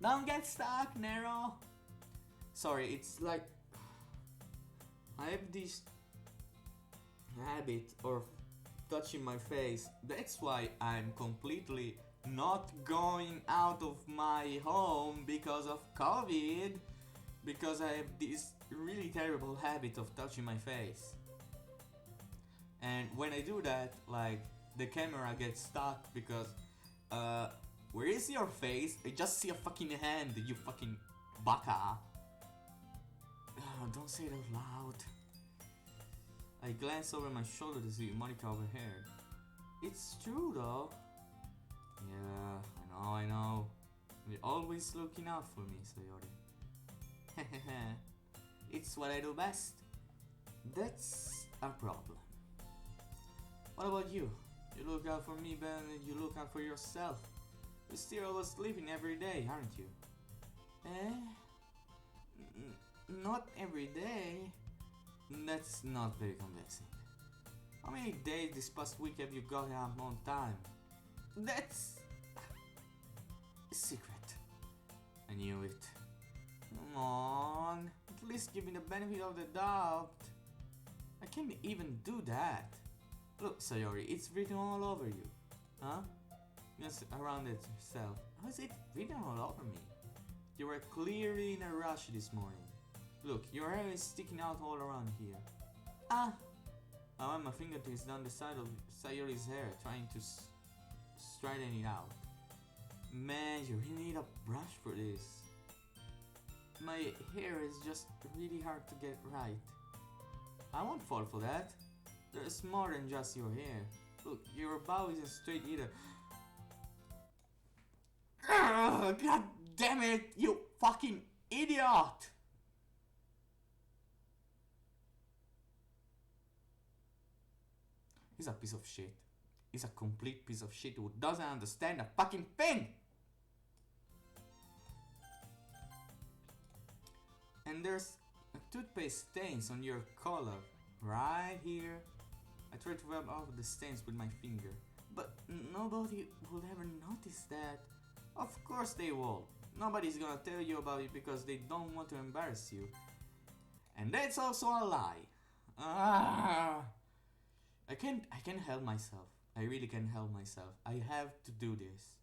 Speaker 1: Don't get stuck, Nero! Sorry, it's like I have this habit of touching my face. That's why I'm completely not going out of my home because of COVID. Because I have this really terrible habit of touching my face. And when I do that, like, the camera gets stuck because, where is your face? I just see a fucking hand, you fucking baka. Don't say it out loud. I glance over my shoulder to see Monica overhead. It's true though. Yeah, I know. You're always looking out for me, Sayori. It's what I do best. That's a problem. What about you? You look out for me better than you look out for yourself. You're still always sleeping every day, aren't you? Not every day. That's not very convincing. How many days this past week have you got up on time? That's a secret. I knew it. Come on, at least give me the benefit of the doubt. I can't even do that. Look, Sayori, it's written all over you. Huh? Just around it yourself. How is it written all over me? You were clearly in a rush this morning. Look, your hair is sticking out all around here. Ah! I went my fingertips down the side of Sayori's hair, trying to straighten it out. Man, you really need a brush for this. My hair is just really hard to get right. I won't fall for that. There's more than just your hair. Look, your bow isn't straight either. God damn it, you fucking idiot! He's a piece of shit. He's a complete piece of shit who doesn't understand a fucking thing! And there's a toothpaste stains on your collar, right here. I tried to rub off the stains with my finger, but nobody will ever notice that. Of course they will. Nobody's gonna tell you about it because they don't want to embarrass you. And that's also a lie. I can't help myself. I really can't help myself. I have to do this.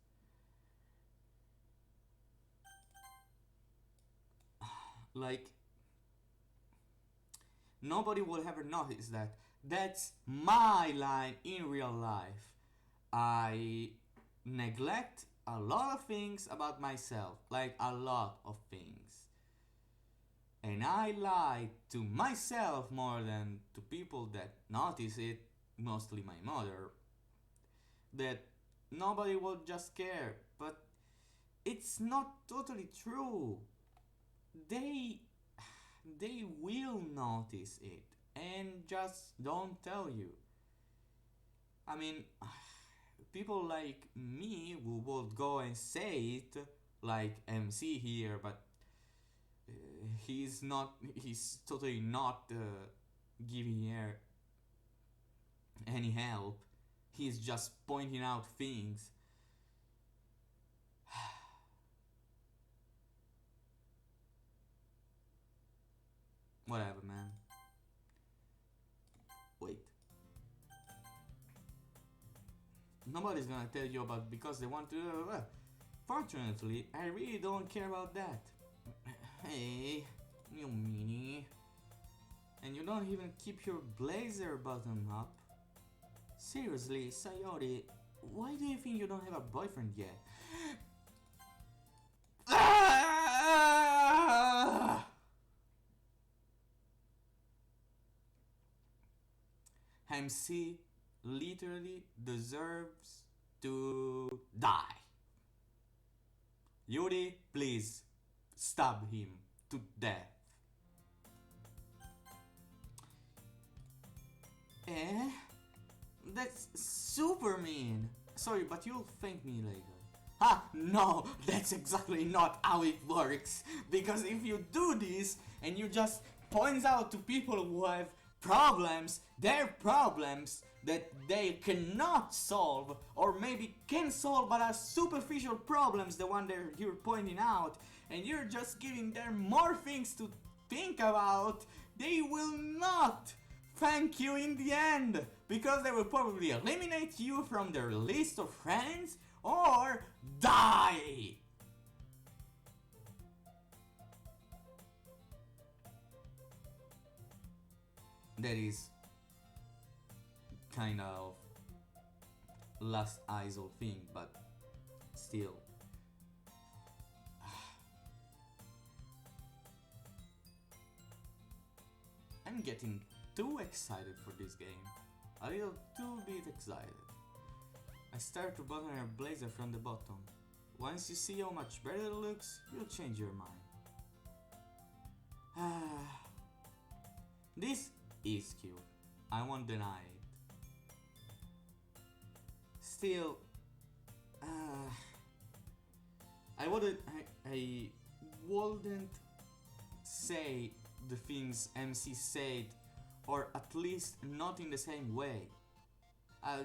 Speaker 1: Like, nobody will ever notice that. That's my line in real life. I neglect a lot of things about myself, like a lot of things. And I lie to myself more than to people that notice it, mostly my mother, that nobody will just care. But it's not totally true. They they will notice it and just don't tell you. I mean, people like me who would go and say it, like MC here, but he's totally not giving her any help. He's just pointing out things. Whatever, man. Wait. Nobody's gonna tell you about because they want to. Fortunately, I really don't care about that. Hey, you meanie. And you don't even keep your blazer button up. Seriously, Sayori, why do you think you don't have a boyfriend yet? MC literally deserves to die. Yuri, please stab him to death. Eh? That's super mean. Sorry, but you'll thank me later. Ah, no, that's exactly not how it works. Because if you do this and you just point out to people who have problems, their problems that they cannot solve, or maybe can solve but are superficial problems, the one that you're pointing out, and you're just giving them more things to think about, they will not thank you in the end, because they will probably eliminate you from their list of friends or die. That is kind of last ISO thing, but still. I'm getting too excited for this game. A little too bit excited. I start to button her blazer from the bottom. Once you see how much better it looks, you'll change your mind. This is cute. I won't deny it. Still, I wouldn't say the things MC said, or at least not in the same way. I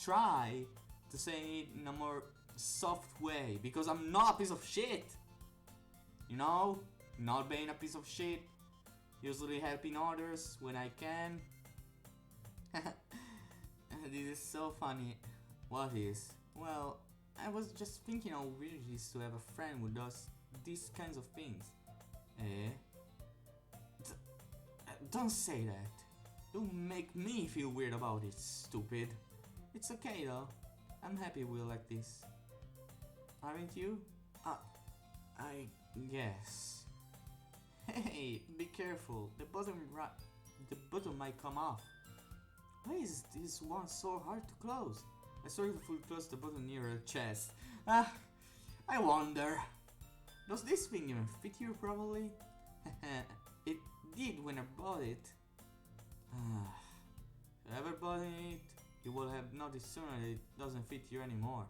Speaker 1: try to say it in a more soft way, because I'm not a piece of shit. You know, not being a piece of shit, usually helping others when I can. This is so funny. What is? Well, I was just thinking how weird it is to have a friend who does these kinds of things. Eh? Don't say that. Don't make me feel weird about it, stupid. It's okay though. I'm happy we're like this. Aren't you? I guess. Hey, be careful. The button might come off. Why is this one so hard to close? I started to fully close the button near her chest. I wonder. Does this thing even fit you properly? It did when I bought it. If you ever bought it, you will have noticed sooner that it doesn't fit you anymore.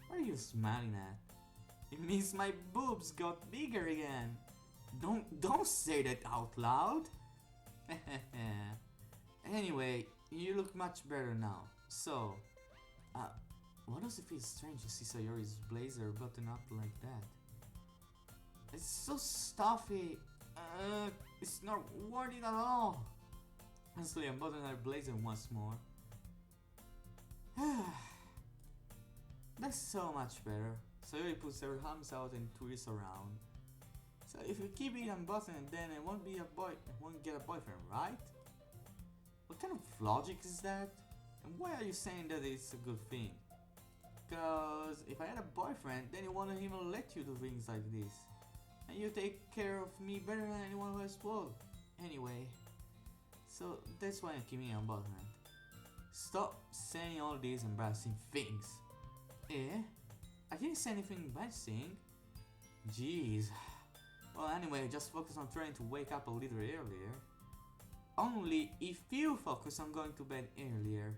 Speaker 1: What are you smiling at? It means my boobs got bigger again. Don't say that out loud. Anyway, you look much better now. So, why does it feel strange to see Sayori's blazer button up like that? It's so stuffy. It's not worth it at all. Honestly, I'm buttoning her blazer once more. That's so much better. Sayori puts her arms out and twists around. So if you keep it unbuttoned, then it won't get a boyfriend, right? What kind of logic is that? And why are you saying that it's a good thing? Cause if I had a boyfriend, then he wouldn't even let you do things like this. And you take care of me better than anyone else would. Anyway, so that's why I'm keeping on bothering. Stop saying all these embarrassing things. Eh? I didn't say anything embarrassing. Jeez. Well, anyway, just focus on trying to wake up a little earlier. Only if you focus on going to bed earlier.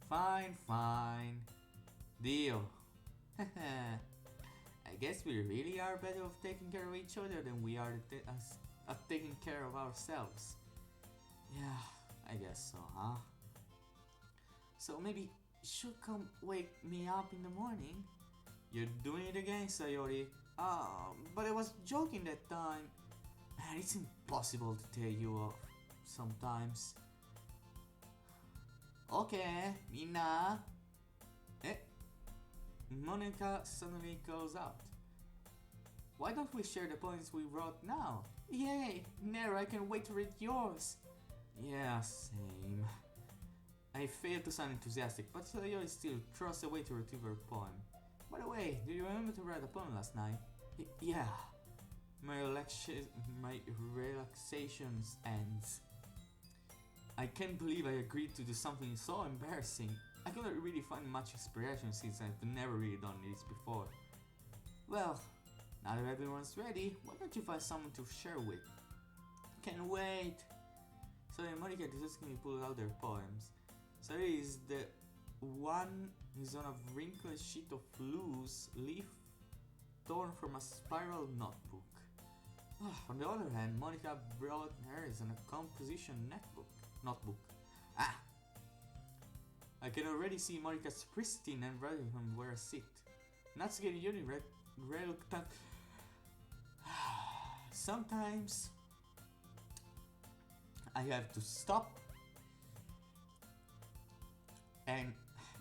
Speaker 1: Fine, fine. Deal. I guess we really are better off taking care of each other than we are at taking care of ourselves. Yeah, I guess so, huh? So maybe you should come wake me up in the morning. You're doing it again, Sayori. But I was joking that time. Man, it's impossible to tell you off sometimes. Okay, Mina. Eh? Monica suddenly calls out. Why don't we share the poems we wrote now? Yay! Nero, I can't wait to read yours. Yeah, same. I failed to sound enthusiastic, but Sayori still throws away to retrieve her poem. By the way, do you remember to write a poem last night? Yeah. My relaxations ends. I can't believe I agreed to do something so embarrassing. I couldn't really find much inspiration since I've never really done this before. Well, now that everyone's ready, why don't you find someone to share with? Can't wait! So Monica disgustingly pulled out their poems. Sayori is the one is on a wrinkled sheet of loose leaf torn from a spiral notebook. On the other hand, Monica brought hers in a composition notebook. I can already see Monica's pristine and writing from where I sit. Natsuki and Yuri reluctant. Sometimes I have to stop and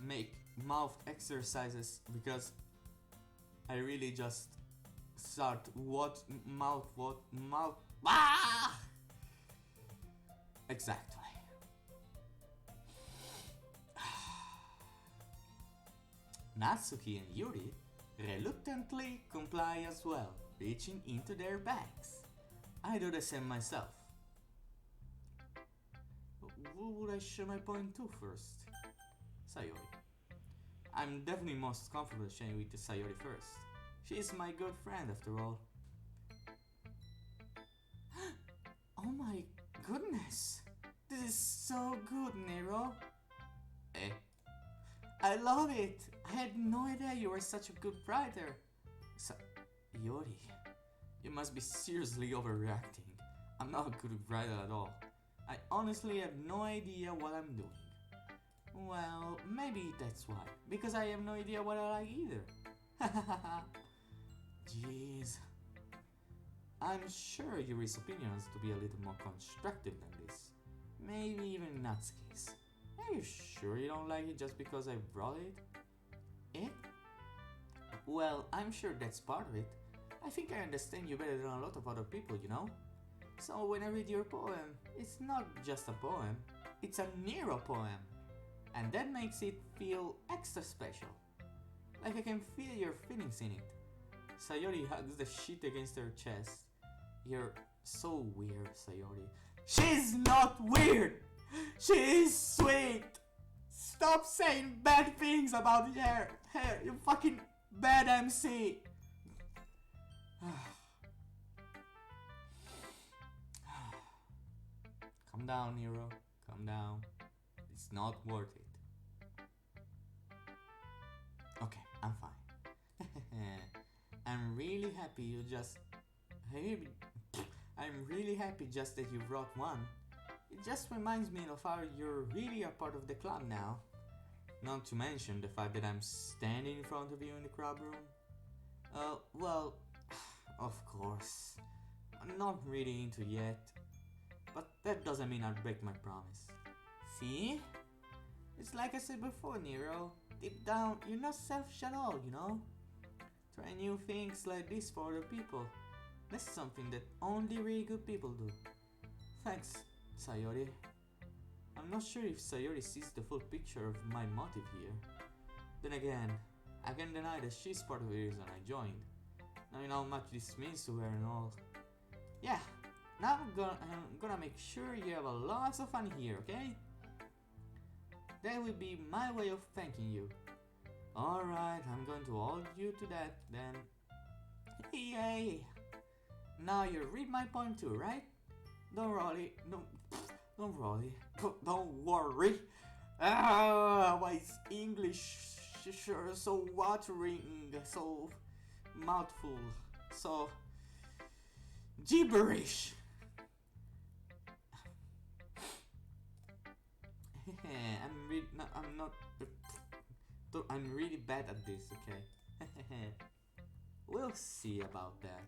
Speaker 1: make mouth exercises because I really just start mouth. Exactly. Natsuki and Yuri reluctantly comply as well, reaching into their bags. I do the same myself. Who would I share my poem to first? Sayori. I'm definitely most comfortable sharing with Sayori first. She is my good friend after all. Oh my goodness! This is so good, Nero! Eh? I love it! I had no idea you were such a good writer. Yori, you must be seriously overreacting. I'm not a good writer at all. I honestly have no idea what I'm doing. Well, maybe that's why. Because I have no idea what I like either. Jeez. I'm sure Yuri's opinion has to be a little more constructive than this. Maybe even Natsuki's. Are you sure you don't like it just because I brought it? Eh? Well, I'm sure that's part of it. I think I understand you better than a lot of other people, you know? So when I read your poem, it's not just a poem, it's a Nero poem. And that makes it feel extra special. Like I can feel your feelings in it. Sayori hugs the sheet against her chest. You're so weird, Sayori. She's not weird! She is sweet! Stop saying bad things about her! Her, you fucking bad MC! Calm down, Nero. Calm down. It's not worth it. Okay, I'm fine. I'm really happy just that you brought one. It just reminds me of how you're really a part of the club now. Not to mention the fact that I'm standing in front of you in the club room. Well, of course. I'm not really into it yet. But that doesn't mean I'll break my promise. See? It's like I said before, Nero. Deep down, you're not selfish at all, you know? Try new things like this for other people. That's something that only really good people do. Thanks, Sayori. I'm not sure if Sayori sees the full picture of my motive here. Then again, I can deny that she's part of the reason I joined. Now you know how much this means to her and all. Yeah, now I'm gonna make sure you have a lots of fun here, okay? That will be my way of thanking you. Alright, I'm going to hold you to that then. Yay! Now you read my poem too, right? Don't worry, don't worry. Ah, why is English sure so watering, so mouthful, so gibberish? I'm really bad at this, okay? We'll see about that.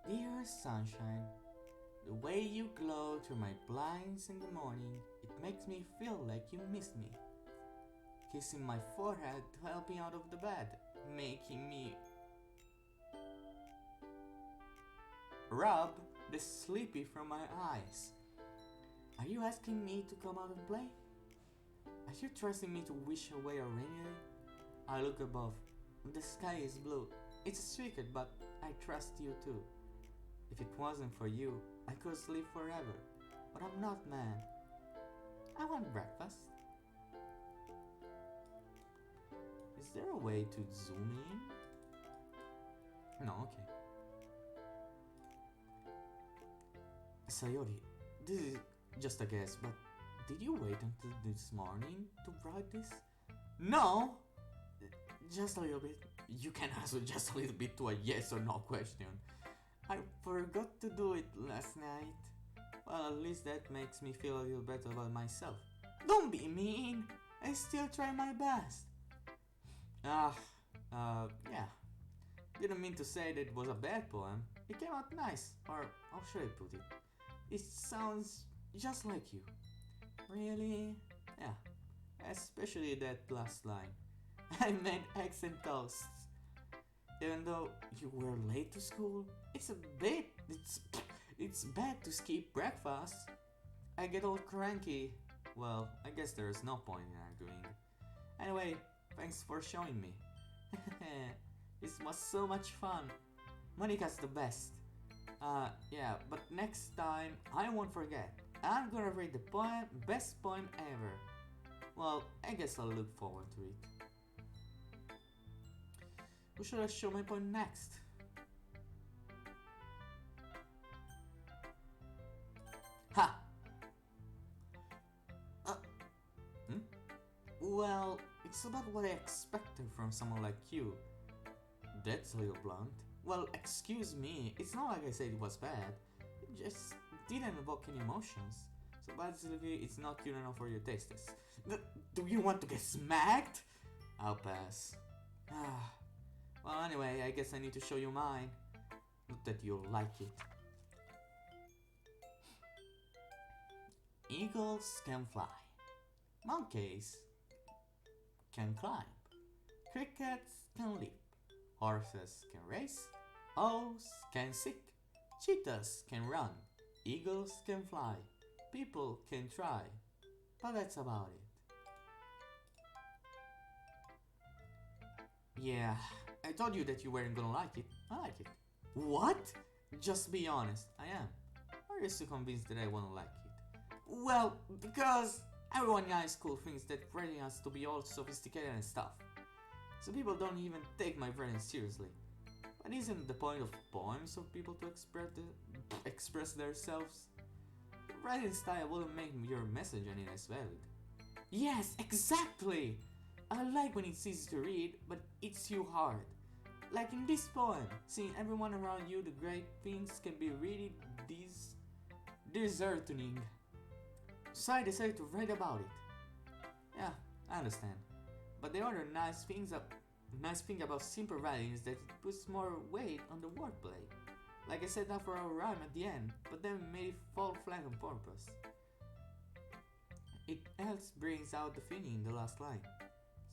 Speaker 1: Dear sunshine, the way you glow through my blinds in the morning, it makes me feel like you miss me. Kissing my forehead to help me out of the bed, making me rub the sleepy from my eyes. Are you asking me to come out and play? Are you trusting me to wish away a rainy day? I look above. The sky is blue. It's secret, but I trust you too. If it wasn't for you, I could sleep forever. But I'm not, man. I want breakfast. Is there a way to zoom in? No, okay. Sayori, this is just a guess, but did you wait until this morning to write this? No! Just a little bit. You can answer just a little bit to a yes or no question. I forgot to do it last night. Well, at least that makes me feel a little better about myself. Don't be mean! I still try my best. Yeah. Didn't mean to say that it was a bad poem. It came out nice, or how should I put it? It sounds just like you. Really? Yeah. Especially that last line. I made eggs and toasts. Even though you were late to school, it's bad to skip breakfast. I get all cranky. Well, I guess there's no point in arguing. Anyway, thanks for showing me. This was so much fun. Monica's the best. Yeah, but next time I won't forget. I'm gonna read the best poem ever. Well, I guess I'll look forward to it. Who should I show my poem next? Ha! Well, it's about what I expected from someone like you. That's a little blunt. Well, excuse me, it's not like I said it was bad. It just didn't evoke any emotions. So basically, it's not cute enough for your tastes. Do you want to get smacked? I'll pass. Well, anyway, I guess I need to show you mine. Not that you'll like it. Eagles can fly. Monkeys can climb. Crickets can leap. Horses can race. Owls can seek. Cheetahs can run. Eagles can fly. People can try. But that's about it. Yeah, I told you that you weren't gonna like it. I like it. What? Just be honest, I am. Or are you so convinced that I won't like it? Well, because everyone in high school thinks that writing has to be all sophisticated and stuff. So people don't even take my writing seriously. But isn't the point of poems for people to express themselves? Your writing style wouldn't make your message any less valid. Yes, exactly! I like when it's easy to read, but it's too hard. Like in this poem, seeing everyone around you do great things can be really disheartening. So I decided to write about it. Yeah, I understand. But the other nice thing about simple writing is that it puts more weight on the wordplay. Like I said that for a rhyme at the end, but then made it fall flat on purpose. It else brings out the feeling in the last line.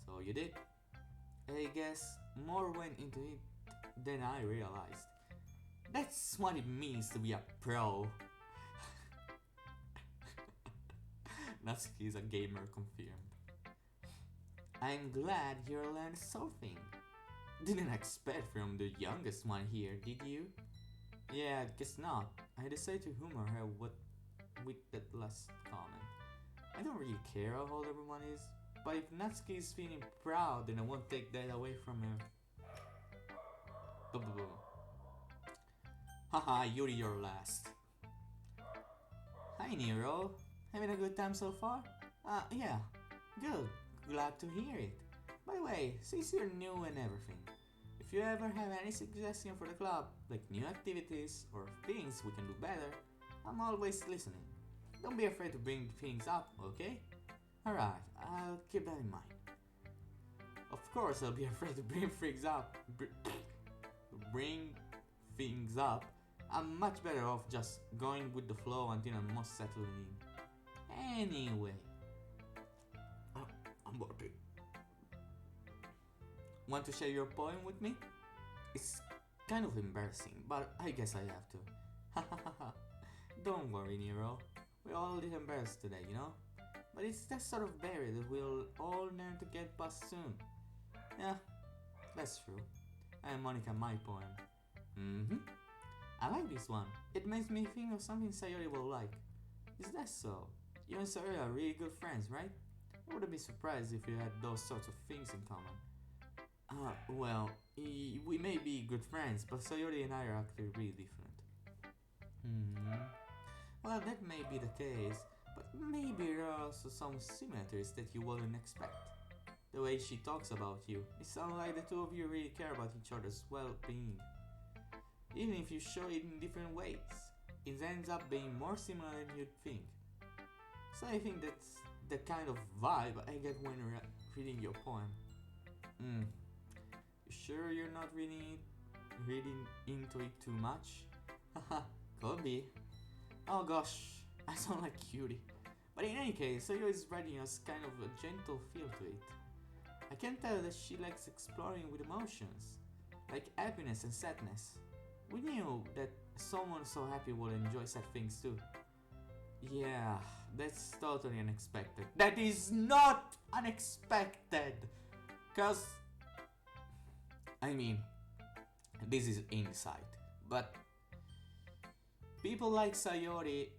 Speaker 1: So you did. I guess more went into it than I realized. That's what it means to be a pro. Natsuki is a gamer confirmed. I'm glad you learned surfing. Didn't expect from the youngest one here, did you? Yeah, guess not. I decided to humor her with that last comment. I don't really care how old everyone is, but if Natsuki is feeling proud, then I won't take that away from her. Haha, Yuri, you're last. Hi Nero, having a good time so far? Yeah, good, glad to hear it. By the way, since you're new and everything, if you ever have any suggestion for the club, like new activities or things we can do better, I'm always listening. Don't be afraid to bring things up, okay? Alright, I'll keep that in mind. Of course I'll be afraid to bring things up. Bring things up. I'm much better off just going with the flow until I'm most settled in. Anyway. I'm bored. Want to share your poem with me? It's kind of embarrassing, but I guess I have to. Don't worry, Nero. We're all a little embarrassed today, you know? But it's that sort of barrier that we'll all learn to get past soon. Yeah, that's true. And Monica, my poem. I like this one. It makes me think of something Sayori will like. Is that so? You and Sayori are really good friends, right? I wouldn't be surprised if you had those sorts of things in common. Well, we may be good friends, but Sayori and I are actually really different. Well, that may be the case, but maybe there are also some similarities that you wouldn't expect. The way she talks about you, it sounds like the two of you really care about each other's well-being. Even if you show it in different ways, it ends up being more similar than you'd think. So I think that's the kind of vibe I get when reading your poem. You sure you're not reading into it too much? Haha, could be. Oh gosh, I sound like cutie. But in any case, Soyo is writing us kind of a gentle feel to it. I can tell that she likes exploring with emotions, like happiness and sadness. We knew that someone so happy will enjoy sad things too. Yeah, that's totally unexpected. That is not unexpected! Cause, I mean, this is insight, but people like Sayori,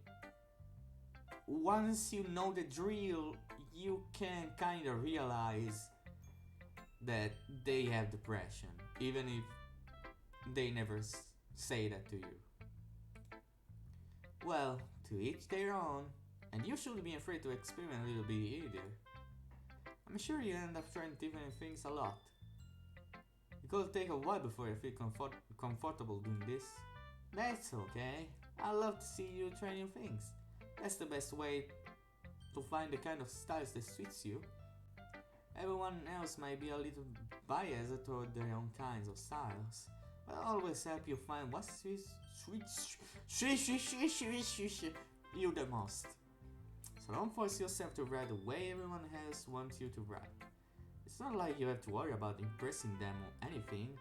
Speaker 1: once you know the drill, you can kinda realize that they have depression, even if they never say that to you. Well, to each their own, and you shouldn't be afraid to experiment a little bit either. I'm sure you end up trying different things a lot. It could take a while before you feel comfortable doing this. That's okay. I love to see you try new things. That's the best way to find the kind of styles that suits you. Everyone else might be a little biased toward their own kinds of styles, but I'll always help you find what suits you the most. So don't force yourself to write the way everyone else wants you to write. It's not like you have to worry about impressing them or anything.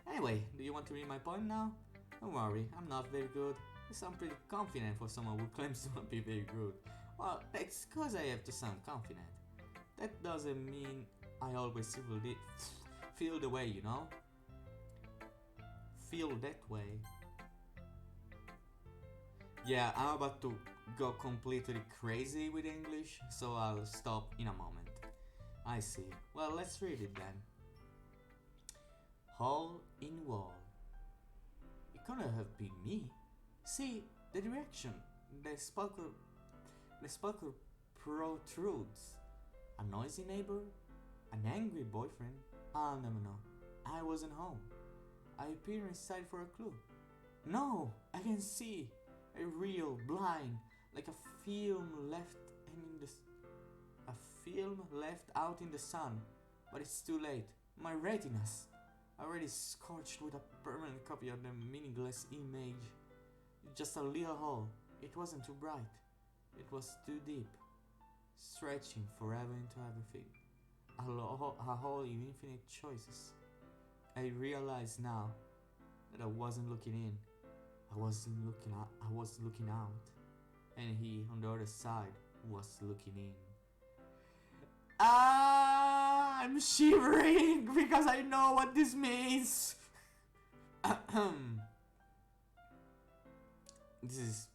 Speaker 1: Anyway, do you want to read my poem now? Don't worry, I'm not very good. I sound pretty confident for someone who claims to not be very good. Well, that's cause I have to sound confident. That doesn't mean I always feel the way, you know? Feel that way. Yeah, I'm about to go completely crazy with English, so I'll stop in a moment. I see. Well, let's read it then. Hole in wall. It couldn't have been me. See, the direction. The sparkle protrudes. A noisy neighbor? An angry boyfriend? I'll never know. I wasn't home. I peer inside for a clue. No, I can see. A real blind, like a film left out in the sun. But it's too late. My retinas already scorched with a permanent copy of the meaningless image. Just a little hole. It wasn't too bright. It was too deep, stretching forever into everything. A hole in infinite choices. I realize now that I wasn't looking in. I was looking out. And he, on the other side, was looking in. I'm shivering because I know what this means. This is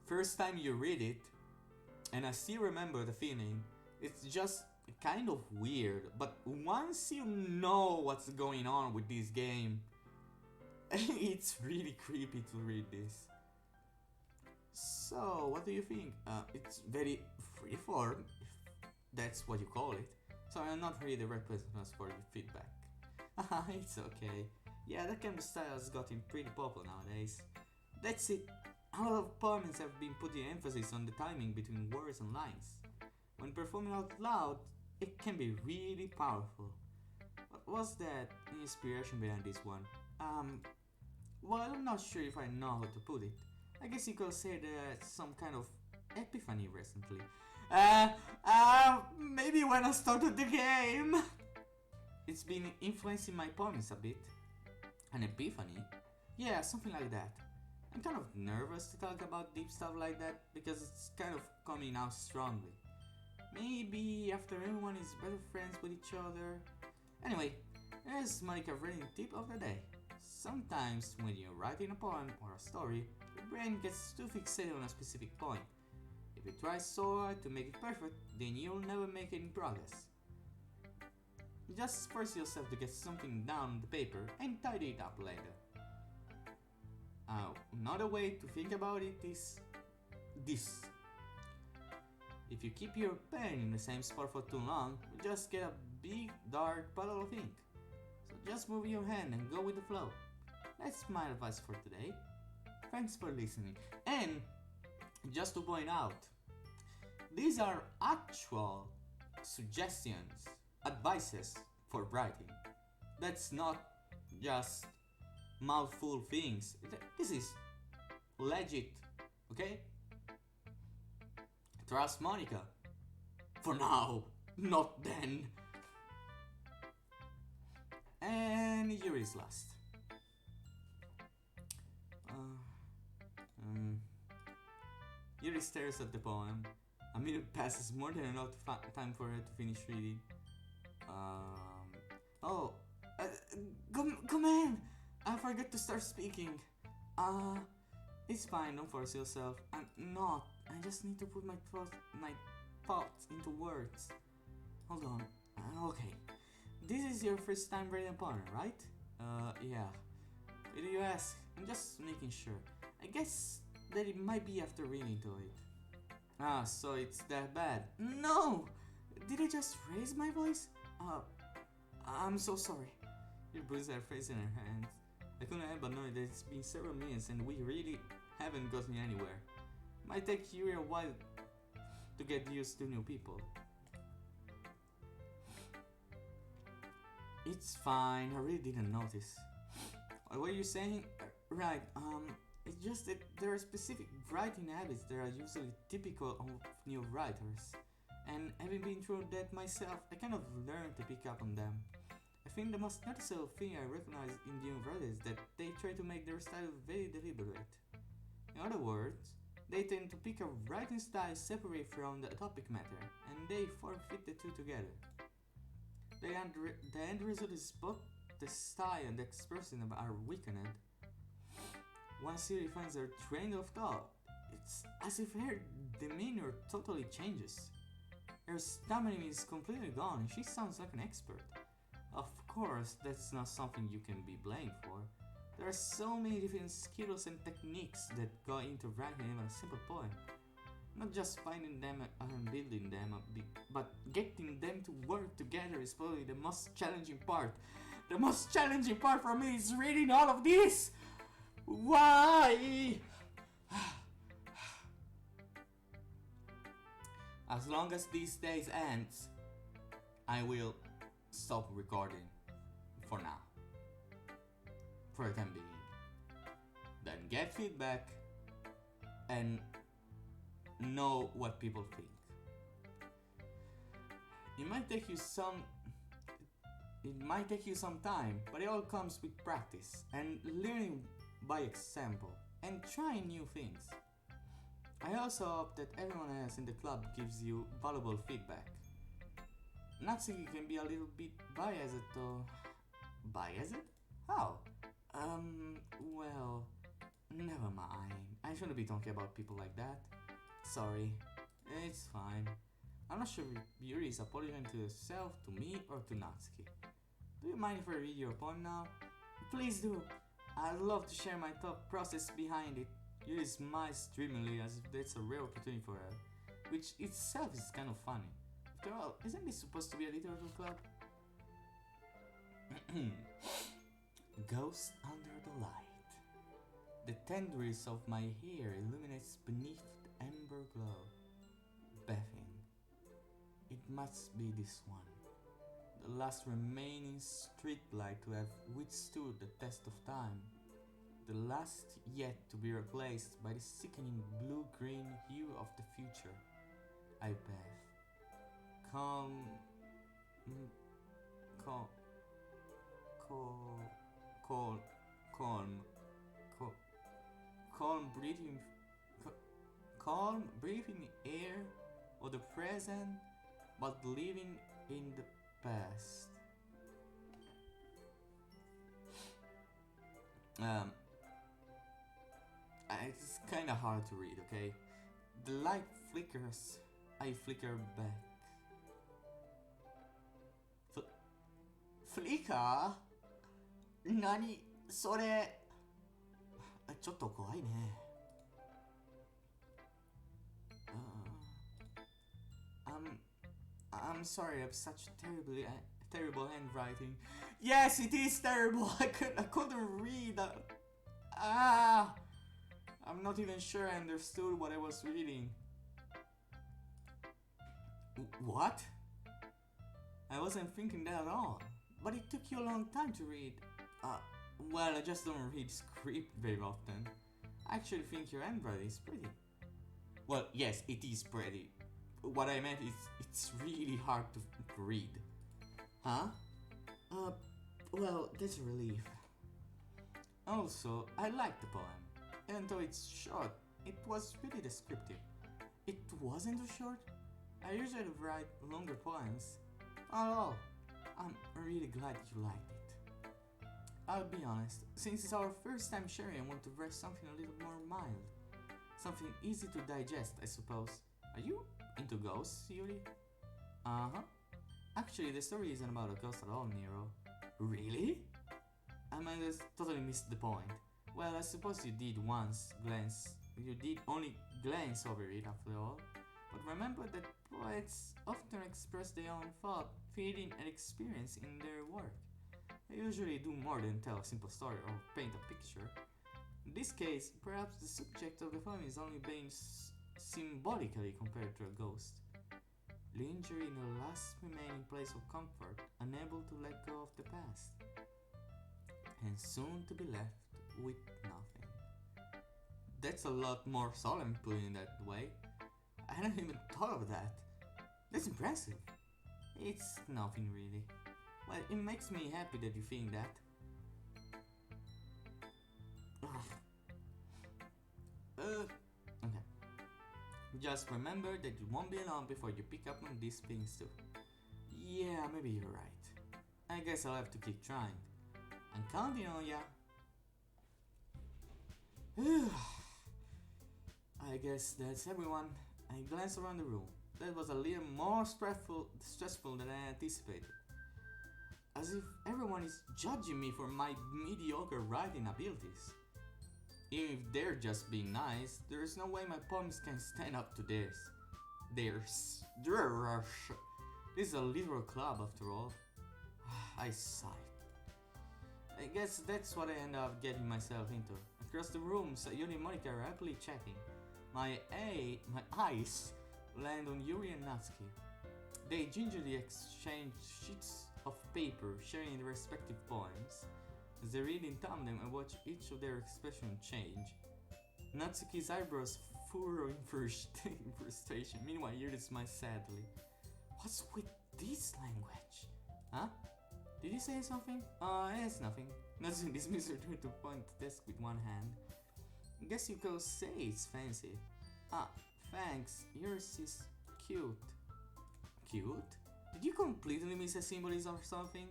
Speaker 1: first time you read it, and I still remember the feeling. It's just kind of weird, but once you know what's going on with this game, it's really creepy to read this. So, what do you think? It's very freeform, if that's what you call it. So I'm not really the right person to ask for your feedback. It's okay. Yeah, that kind of style has gotten pretty popular nowadays. That's it. A lot of poems have been putting emphasis on the timing between words and lines. When performing out loud, it can be really powerful. What was that inspiration behind this one? Well, I'm not sure if I know how to put it. I guess you could say that some kind of epiphany recently. Maybe when I started the game. It's been influencing my poems a bit. An epiphany? Yeah, something like that. I'm kind of nervous to talk about deep stuff like that because it's kind of coming out strongly. Maybe after everyone is better friends with each other. Anyway, here's Monica's reading tip of the day. Sometimes when you're writing a poem or a story, your brain gets too fixated on a specific point. If you try so hard to make it perfect, then you'll never make any progress. Just force yourself to get something down on the paper and tidy it up later. Another way to think about it is this. If you keep your pen in the same spot for too long, you just get a big dark puddle of ink. So just move your hand and go with the flow. That's my advice for today. Thanks for listening. And just to point out, these are actual suggestions, advices for writing. That's not just mouthful things. This is legit, okay? Trust Monica. For now, not then. And here is last. Yuri stares at the poem. A minute passes, more than enough time for her to finish reading. Come in! I forgot to start speaking. It's fine, don't force yourself. I'm not. I just need to put my thoughts into words. Hold on. Okay. This is your first time reading a poem, right? Yeah. Why do you ask? I'm just making sure. I guess that it might be after reading to it. So it's that bad. No! Did I just raise my voice? I'm so sorry. She puts her face in her hands. I couldn't help but know that it's been several minutes and we really haven't gotten anywhere. Might take you a while to get used to new people. It's fine, I really didn't notice. What were you saying? Right, it's just that there are specific writing habits that are usually typical of new writers. And having been through that myself, I kind of learned to pick up on them. I think the most noticeable thing I recognize in new writers is that they try to make their style very deliberate. In other words, they tend to pick a writing style separate from the topic matter, and they forfeit the two together. The end result is both the style and the expression are weakened. Once she finds her train of thought, it's as if her demeanor totally changes. Her stamina is completely gone and she sounds like an expert. Of course, that's not something you can be blamed for. There are so many different skills and techniques that go into writing even a simple poem. Not just finding them and building them, but getting them to work together is probably the most challenging part. The most challenging part for me is reading all of this! Why? As long as these days ends, I will stop recording for now. For the time being. Then get feedback and know what people think. It might take you some time, but it all comes with practice and learning by example and trying new things. I also hope that everyone else in the club gives you valuable feedback. Natsuki can be a little bit biased though. Biased? How? Well, never mind. I shouldn't be talking about people like that. Sorry. It's fine. I'm not sure if Yuri is apologizing to yourself, to me, or to Natsuki. Do you mind if I read your poem now? Please do. I'd love to share my thought process behind it. Yuri smiles dreamily as if that's a rare opportunity for her, which itself is kind of funny. After all, isn't this supposed to be a literature club? Ghost under the light. The tendrils of my hair illuminates beneath the amber glow. Bathing. It must be this one. The last remaining streetlight to have withstood the test of time. The last yet to be replaced by the sickening blue-green hue of the future. I bathe. Calm, calm breathing air of the present, but living in the past. It's kinda hard to read, okay? The light flickers, I flicker back. Flicker? Nani? それちょっと怖いね。I'm sorry, I have such terrible handwriting. Yes, it is terrible. I couldn't read. I'm not even sure I understood what I was reading. What? I wasn't thinking that at all. But it took you a long time to read. Well, I just don't read script very often. I actually think your handwriting is pretty. Well, yes, it is pretty. What I meant is it's really hard to read. Huh? Well, that's a relief. Also, I like the poem. Even though it's short, it was really descriptive. It wasn't too short? I usually write longer poems. Not at all. I'm really glad you liked it. I'll be honest, since it's our first time sharing, I want to write something a little more mild. Something easy to digest, I suppose. Are you into ghosts, Yuri? Uh-huh. Actually, the story isn't about a ghost at all, Nero. Really? I might have totally missed the point. Well, I suppose you did only glance over it after all. But remember that poets often express their own thought, feeling, and experience in their work. They usually do more than tell a simple story or paint a picture. In this case, perhaps the subject of the poem is only being symbolically compared to a ghost. Linger in the last remaining place of comfort, unable to let go of the past, and soon to be left with nothing. That's a lot more solemn put in that way. I hadn't even thought of that. That's impressive. It's nothing really. Well, it makes me happy that you think that. Okay. Just remember that you won't be alone before you pick up on these things too. Yeah, maybe you're right. I guess I'll have to keep trying. I'm counting on ya. I guess that's everyone. I glanced around the room. That was a little more stressful than I anticipated. As if everyone is judging me for my mediocre writing abilities. Even if they're just being nice, there's no way my poems can stand up to theirs. This is a literal club after all. I sighed. I guess that's what I ended up getting myself into. Across the room, Sayuri and Monica are happily chatting. My eyes land on Yuri and Natsuki. They gingerly exchange sheets of paper, sharing their respective poems. As they read in tandem, I watch each of their expressions change. Natsuki's eyebrows furrow in frustration. Meanwhile, Yuri smiles sadly. What's with this language? Huh? Did you say something? It's nothing. Natsuki dismisses her to point the desk with one hand. I guess you could say it's fancy. Ah, thanks. Yours is cute. Cute? Did you completely miss a symbolism or something?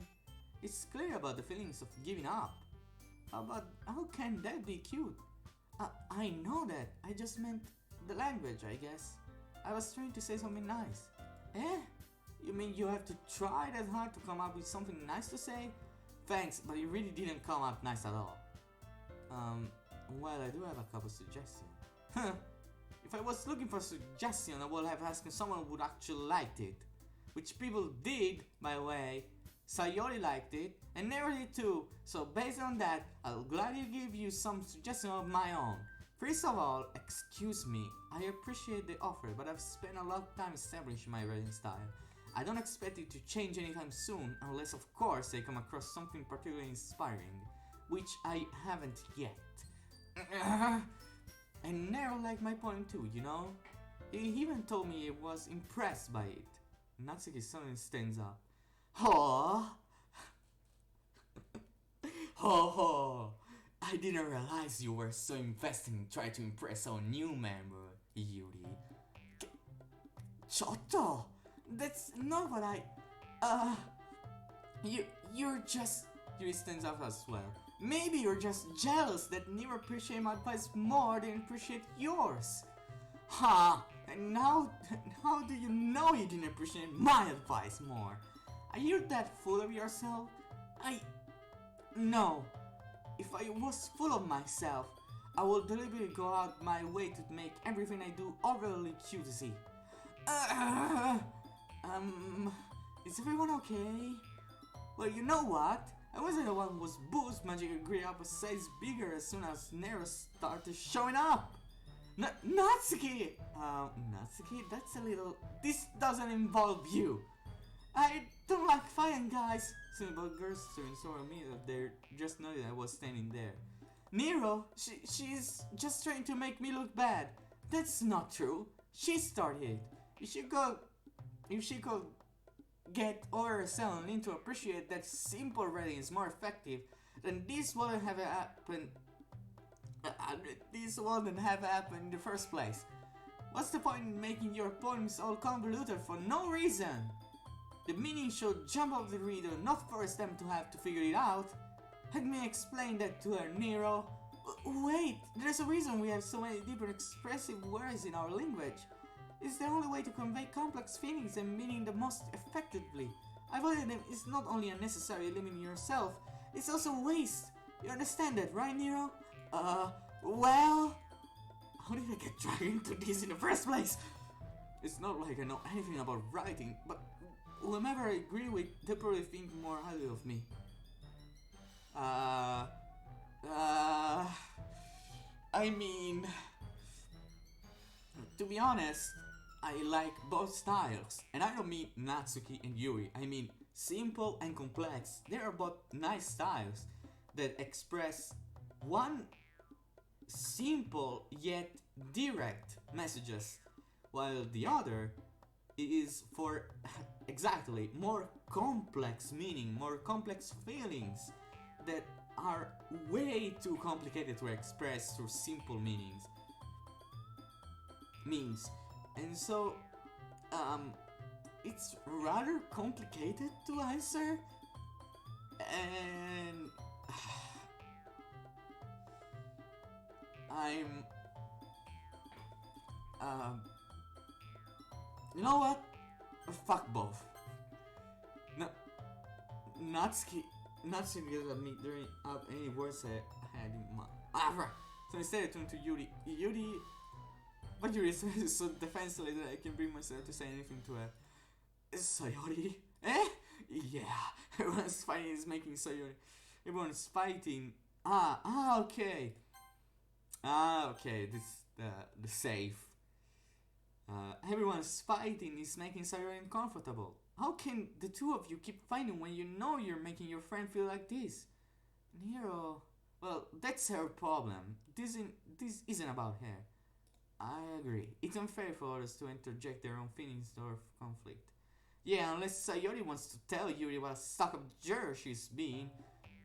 Speaker 1: It's clear about the feelings of giving up. How can that be cute? I know that. I just meant the language, I guess. I was trying to say something nice. Eh? You mean you have to try that hard to come up with something nice to say? Thanks, but it really didn't come out nice at all. Well, I do have a couple suggestions. Huh. If I was looking for a suggestion, I would have asked someone who would actually liked it. Which people did, by the way. Sayori liked it, and Nero did too, so based on that, I'll gladly give you some suggestions of my own. First of all, excuse me, I appreciate the offer, but I've spent a lot of time establishing my writing style. I don't expect it to change anytime soon, unless of course I come across something particularly inspiring, which I haven't yet. And Nero liked my poem too, you know? He even told me he was impressed by it. Natsuki suddenly stands up. Ho! Ho ho! I didn't realize you were so invested in trying to impress our new member, Yuri. Chotto! That's not what you're just... Yuri stands up as well. Maybe you're just jealous that Nero appreciates my advice more than appreciate yours. Ha! And how do you know you didn't appreciate my advice more? Are you that full of yourself? No. If I was full of myself, I would deliberately go out my way to make everything I do overly cutesy. Is everyone okay? Well, you know what? I wasn't the one who was boost magically grew up a size bigger as soon as Nero started showing up. Natsuki! Natsuki, that's a little... This doesn't involve you. I don't like fighting, guys. Soon both girls turned saw me that they just noticed I was standing there. Nero, she's just trying to make me look bad. That's not true. She started. If she could get over herself and learn to appreciate that simple writing is more effective, then this wouldn't have happened. This wouldn't have happened in the first place. What's the point in making your poems all convoluted for no reason? The meaning should jump off the reader, not force them to have to figure it out. Let me explain that to her, Nero. Wait, there's a reason we have so many different expressive words in our language. It's the only way to convey complex feelings and meaning the most effectively. Avoiding them is not only unnecessary limiting yourself, it's also a waste. You understand that, right, Nero? Well... How did I get dragged into this in the first place? It's not like I know anything about writing, but whomever I agree with, they probably think more highly of me. I mean... To be honest, I like both styles. And I don't mean Natsuki and Yuri, I mean simple and complex. They are both nice styles that express one simple yet direct messages, while the other is for exactly more complex meaning, more complex feelings that are way too complicated to express through simple means. And so it's rather complicated to answer, and I'm you know what? Fuck both. Natsuki doesn't me during up any words I had in mind. Right. So instead I turned to Yuri. But Yuri is so defenseless that I can bring myself to say anything to her. Sayori? Eh? Yeah. Everyone's fighting is making Sayori. Everyone's fighting. Okay. Okay. This the safe. Everyone's fighting is making Sayori uncomfortable. How can the two of you keep fighting when you know you're making your friend feel like this? Nero... Well, that's her problem. This isn't about her. I agree. It's unfair for others to interject their own feelings or conflict. Yeah, unless Sayori wants to tell Yuri what a suck-up jerk she's being.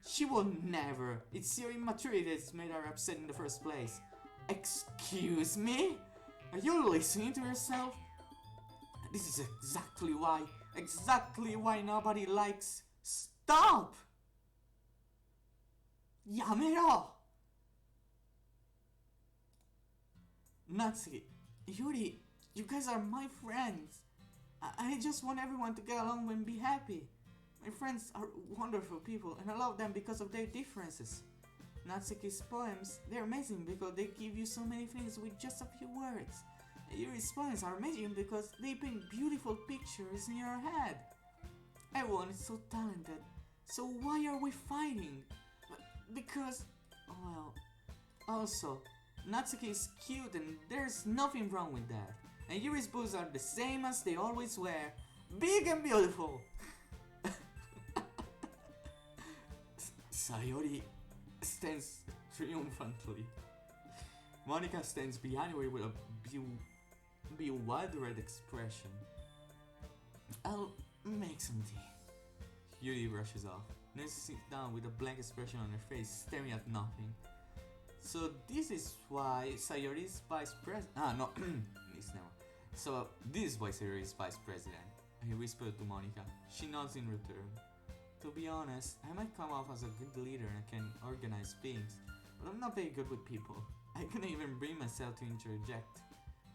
Speaker 1: She will never. It's your immaturity that's made her upset in the first place. Excuse me? Are you listening to yourself? This is exactly why nobody likes. Stop! Yamero! Natsuki, Yuri, you guys are my friends. I just want everyone to get along and be happy. My friends are wonderful people and I love them because of their differences. Natsuki's poems, they're amazing because they give you so many things with just a few words. Yuri's poems are amazing because they paint beautiful pictures in your head. Everyone is so talented, so why are we fighting? Because, well, also, Natsuki is cute and there's nothing wrong with that. And Yuri's boobs are the same as they always were, big and beautiful. Sayori stands triumphantly. Monika stands behind her with a bewildered expression. I'll make some tea. Yuri rushes off. Nancy sits down with a blank expression on her face, staring at nothing. So this is why Sayori is vice president. No, it's never. So this is why Sayori is vice president. I whispered to Monika. She nods in return. To be honest, I might come off as a good leader and I can organize things, but I'm not very good with people. I couldn't even bring myself to interject.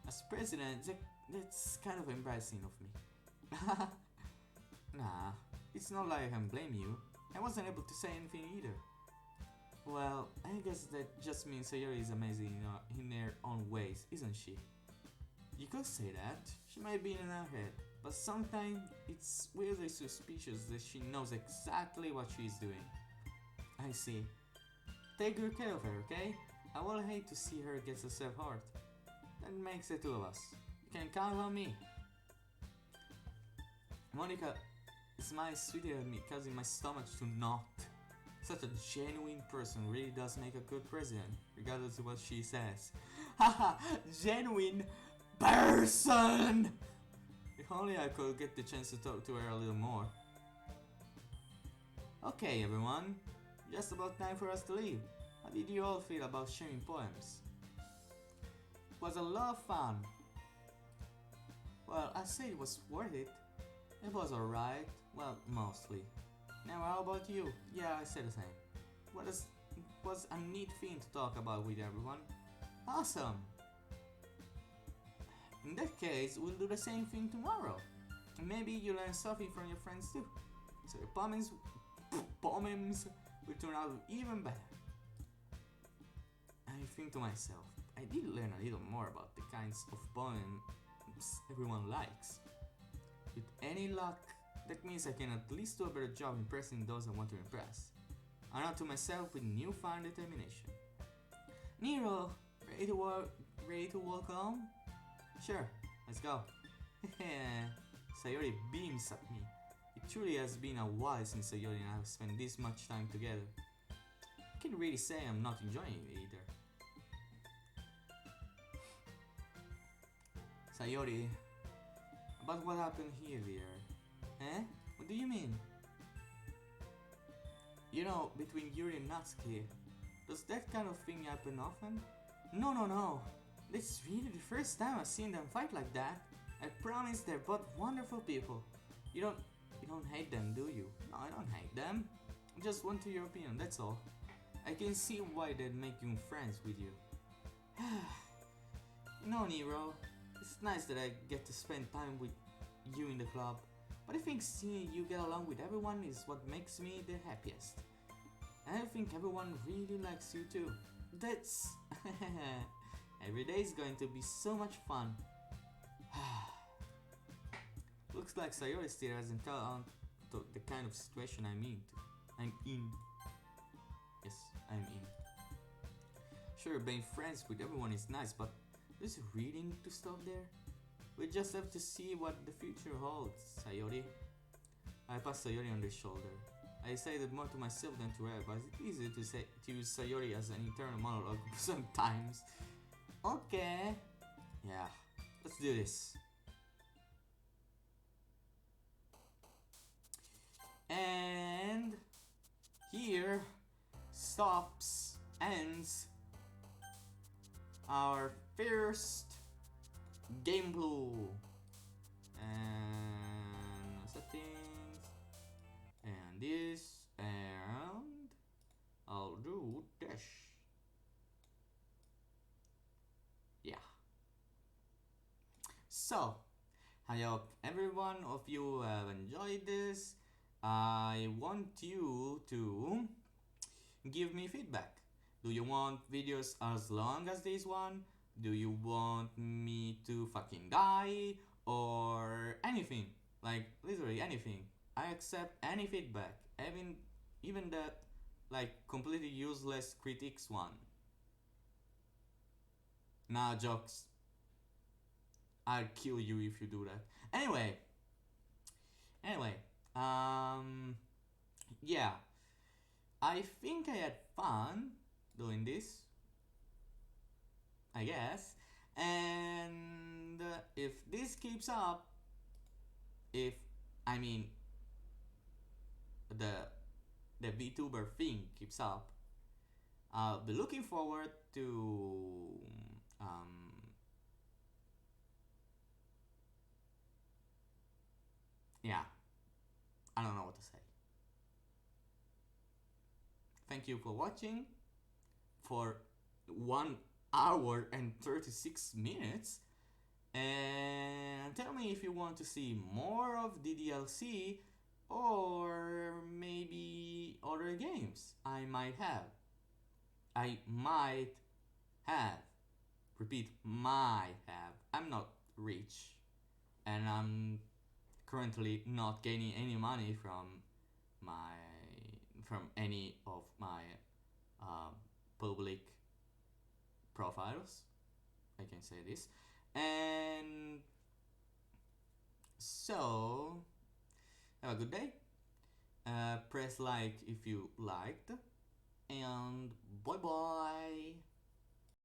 Speaker 1: As president, that's kind of embarrassing of me. Nah, it's not like I can blame you. I wasn't able to say anything either. Well, I guess that just means Sayori is amazing in her own ways, isn't she? You could say that. She might be in her head, but sometimes it's weirdly suspicious that she knows exactly what she's doing. I see. Take good care of her, okay? I will hate to see her get herself hurt. That makes the two of us. You can count on me. Monika smiles sweetly at me, causing my stomach to knot. Such a genuine person really does make a good president, regardless of what she says. Haha, genuine person! If only I could get the chance to talk to her a little more. Okay, everyone, just about time for us to leave. How did you all feel about sharing poems? It was a lot of fun. Well, I say it was worth it. It was alright, well, mostly. Now, how about you? Yeah, I said the same. It was a neat thing to talk about with everyone. Awesome! In that case, we'll do the same thing tomorrow. Maybe you learn something from your friends too. So your poems will turn out even better. I think to myself, I did learn a little more about the kinds of poems everyone likes. With any luck, that means I can at least do a better job impressing those I want to impress. I nod to myself with newfound determination. Nero, ready to walk home? Sure, let's go. Sayori beams at me. It truly has been a while since Sayori and I have spent this much time together. I can't really say I'm not enjoying it either. Sayori, about what happened here, dear? Eh? What do you mean? You know, between Yuri and Natsuki, does that kind of thing happen often? No. This is really the first time I've seen them fight like that. I promise they're both wonderful people. You don't hate them, do you? No, I don't hate them. I just want your opinion, that's all. I can see why they'd make you friends with you. You know, Nero, it's nice that I get to spend time with you in the club, but I think seeing you get along with everyone is what makes me the happiest. And I think everyone really likes you too. That's... Every day is going to be so much fun. Looks like Sayori still hasn't caught on to the kind of situation I'm in. Yes, I'm in. Sure, being friends with everyone is nice, but does it really need to stop there? We just have to see what the future holds, Sayori. I pass Sayori on the shoulder. I say that more to myself than to her, but it's easy to use Sayori as an internal monologue sometimes. Okay. Yeah, let's do this. And here ends our first Game Blue and settings and this, and I'll do dash. Yeah. So I hope every one of you have enjoyed this. I want you to give me feedback. Do you want videos as long as this one? Do you want me to fucking die? Or anything? Like, literally anything. I accept any feedback. Even that, like, completely useless critiques one. Nah, jokes. I'll kill you if you do that. Anyway, yeah. I think I had fun doing this, I guess. And if this keeps up, if I mean the the VTuber thing keeps up, I'll be looking forward to yeah, I don't know what to say. Thank you for watching for 1 hour and 36 minutes. And tell me if you want to see more of the DLC or maybe other games I might have. I might have. Repeat, might have. I'm not rich and I'm currently not gaining any money my from any of my uh, public profiles. I can say this. And so, have a good day. Press like if you liked, and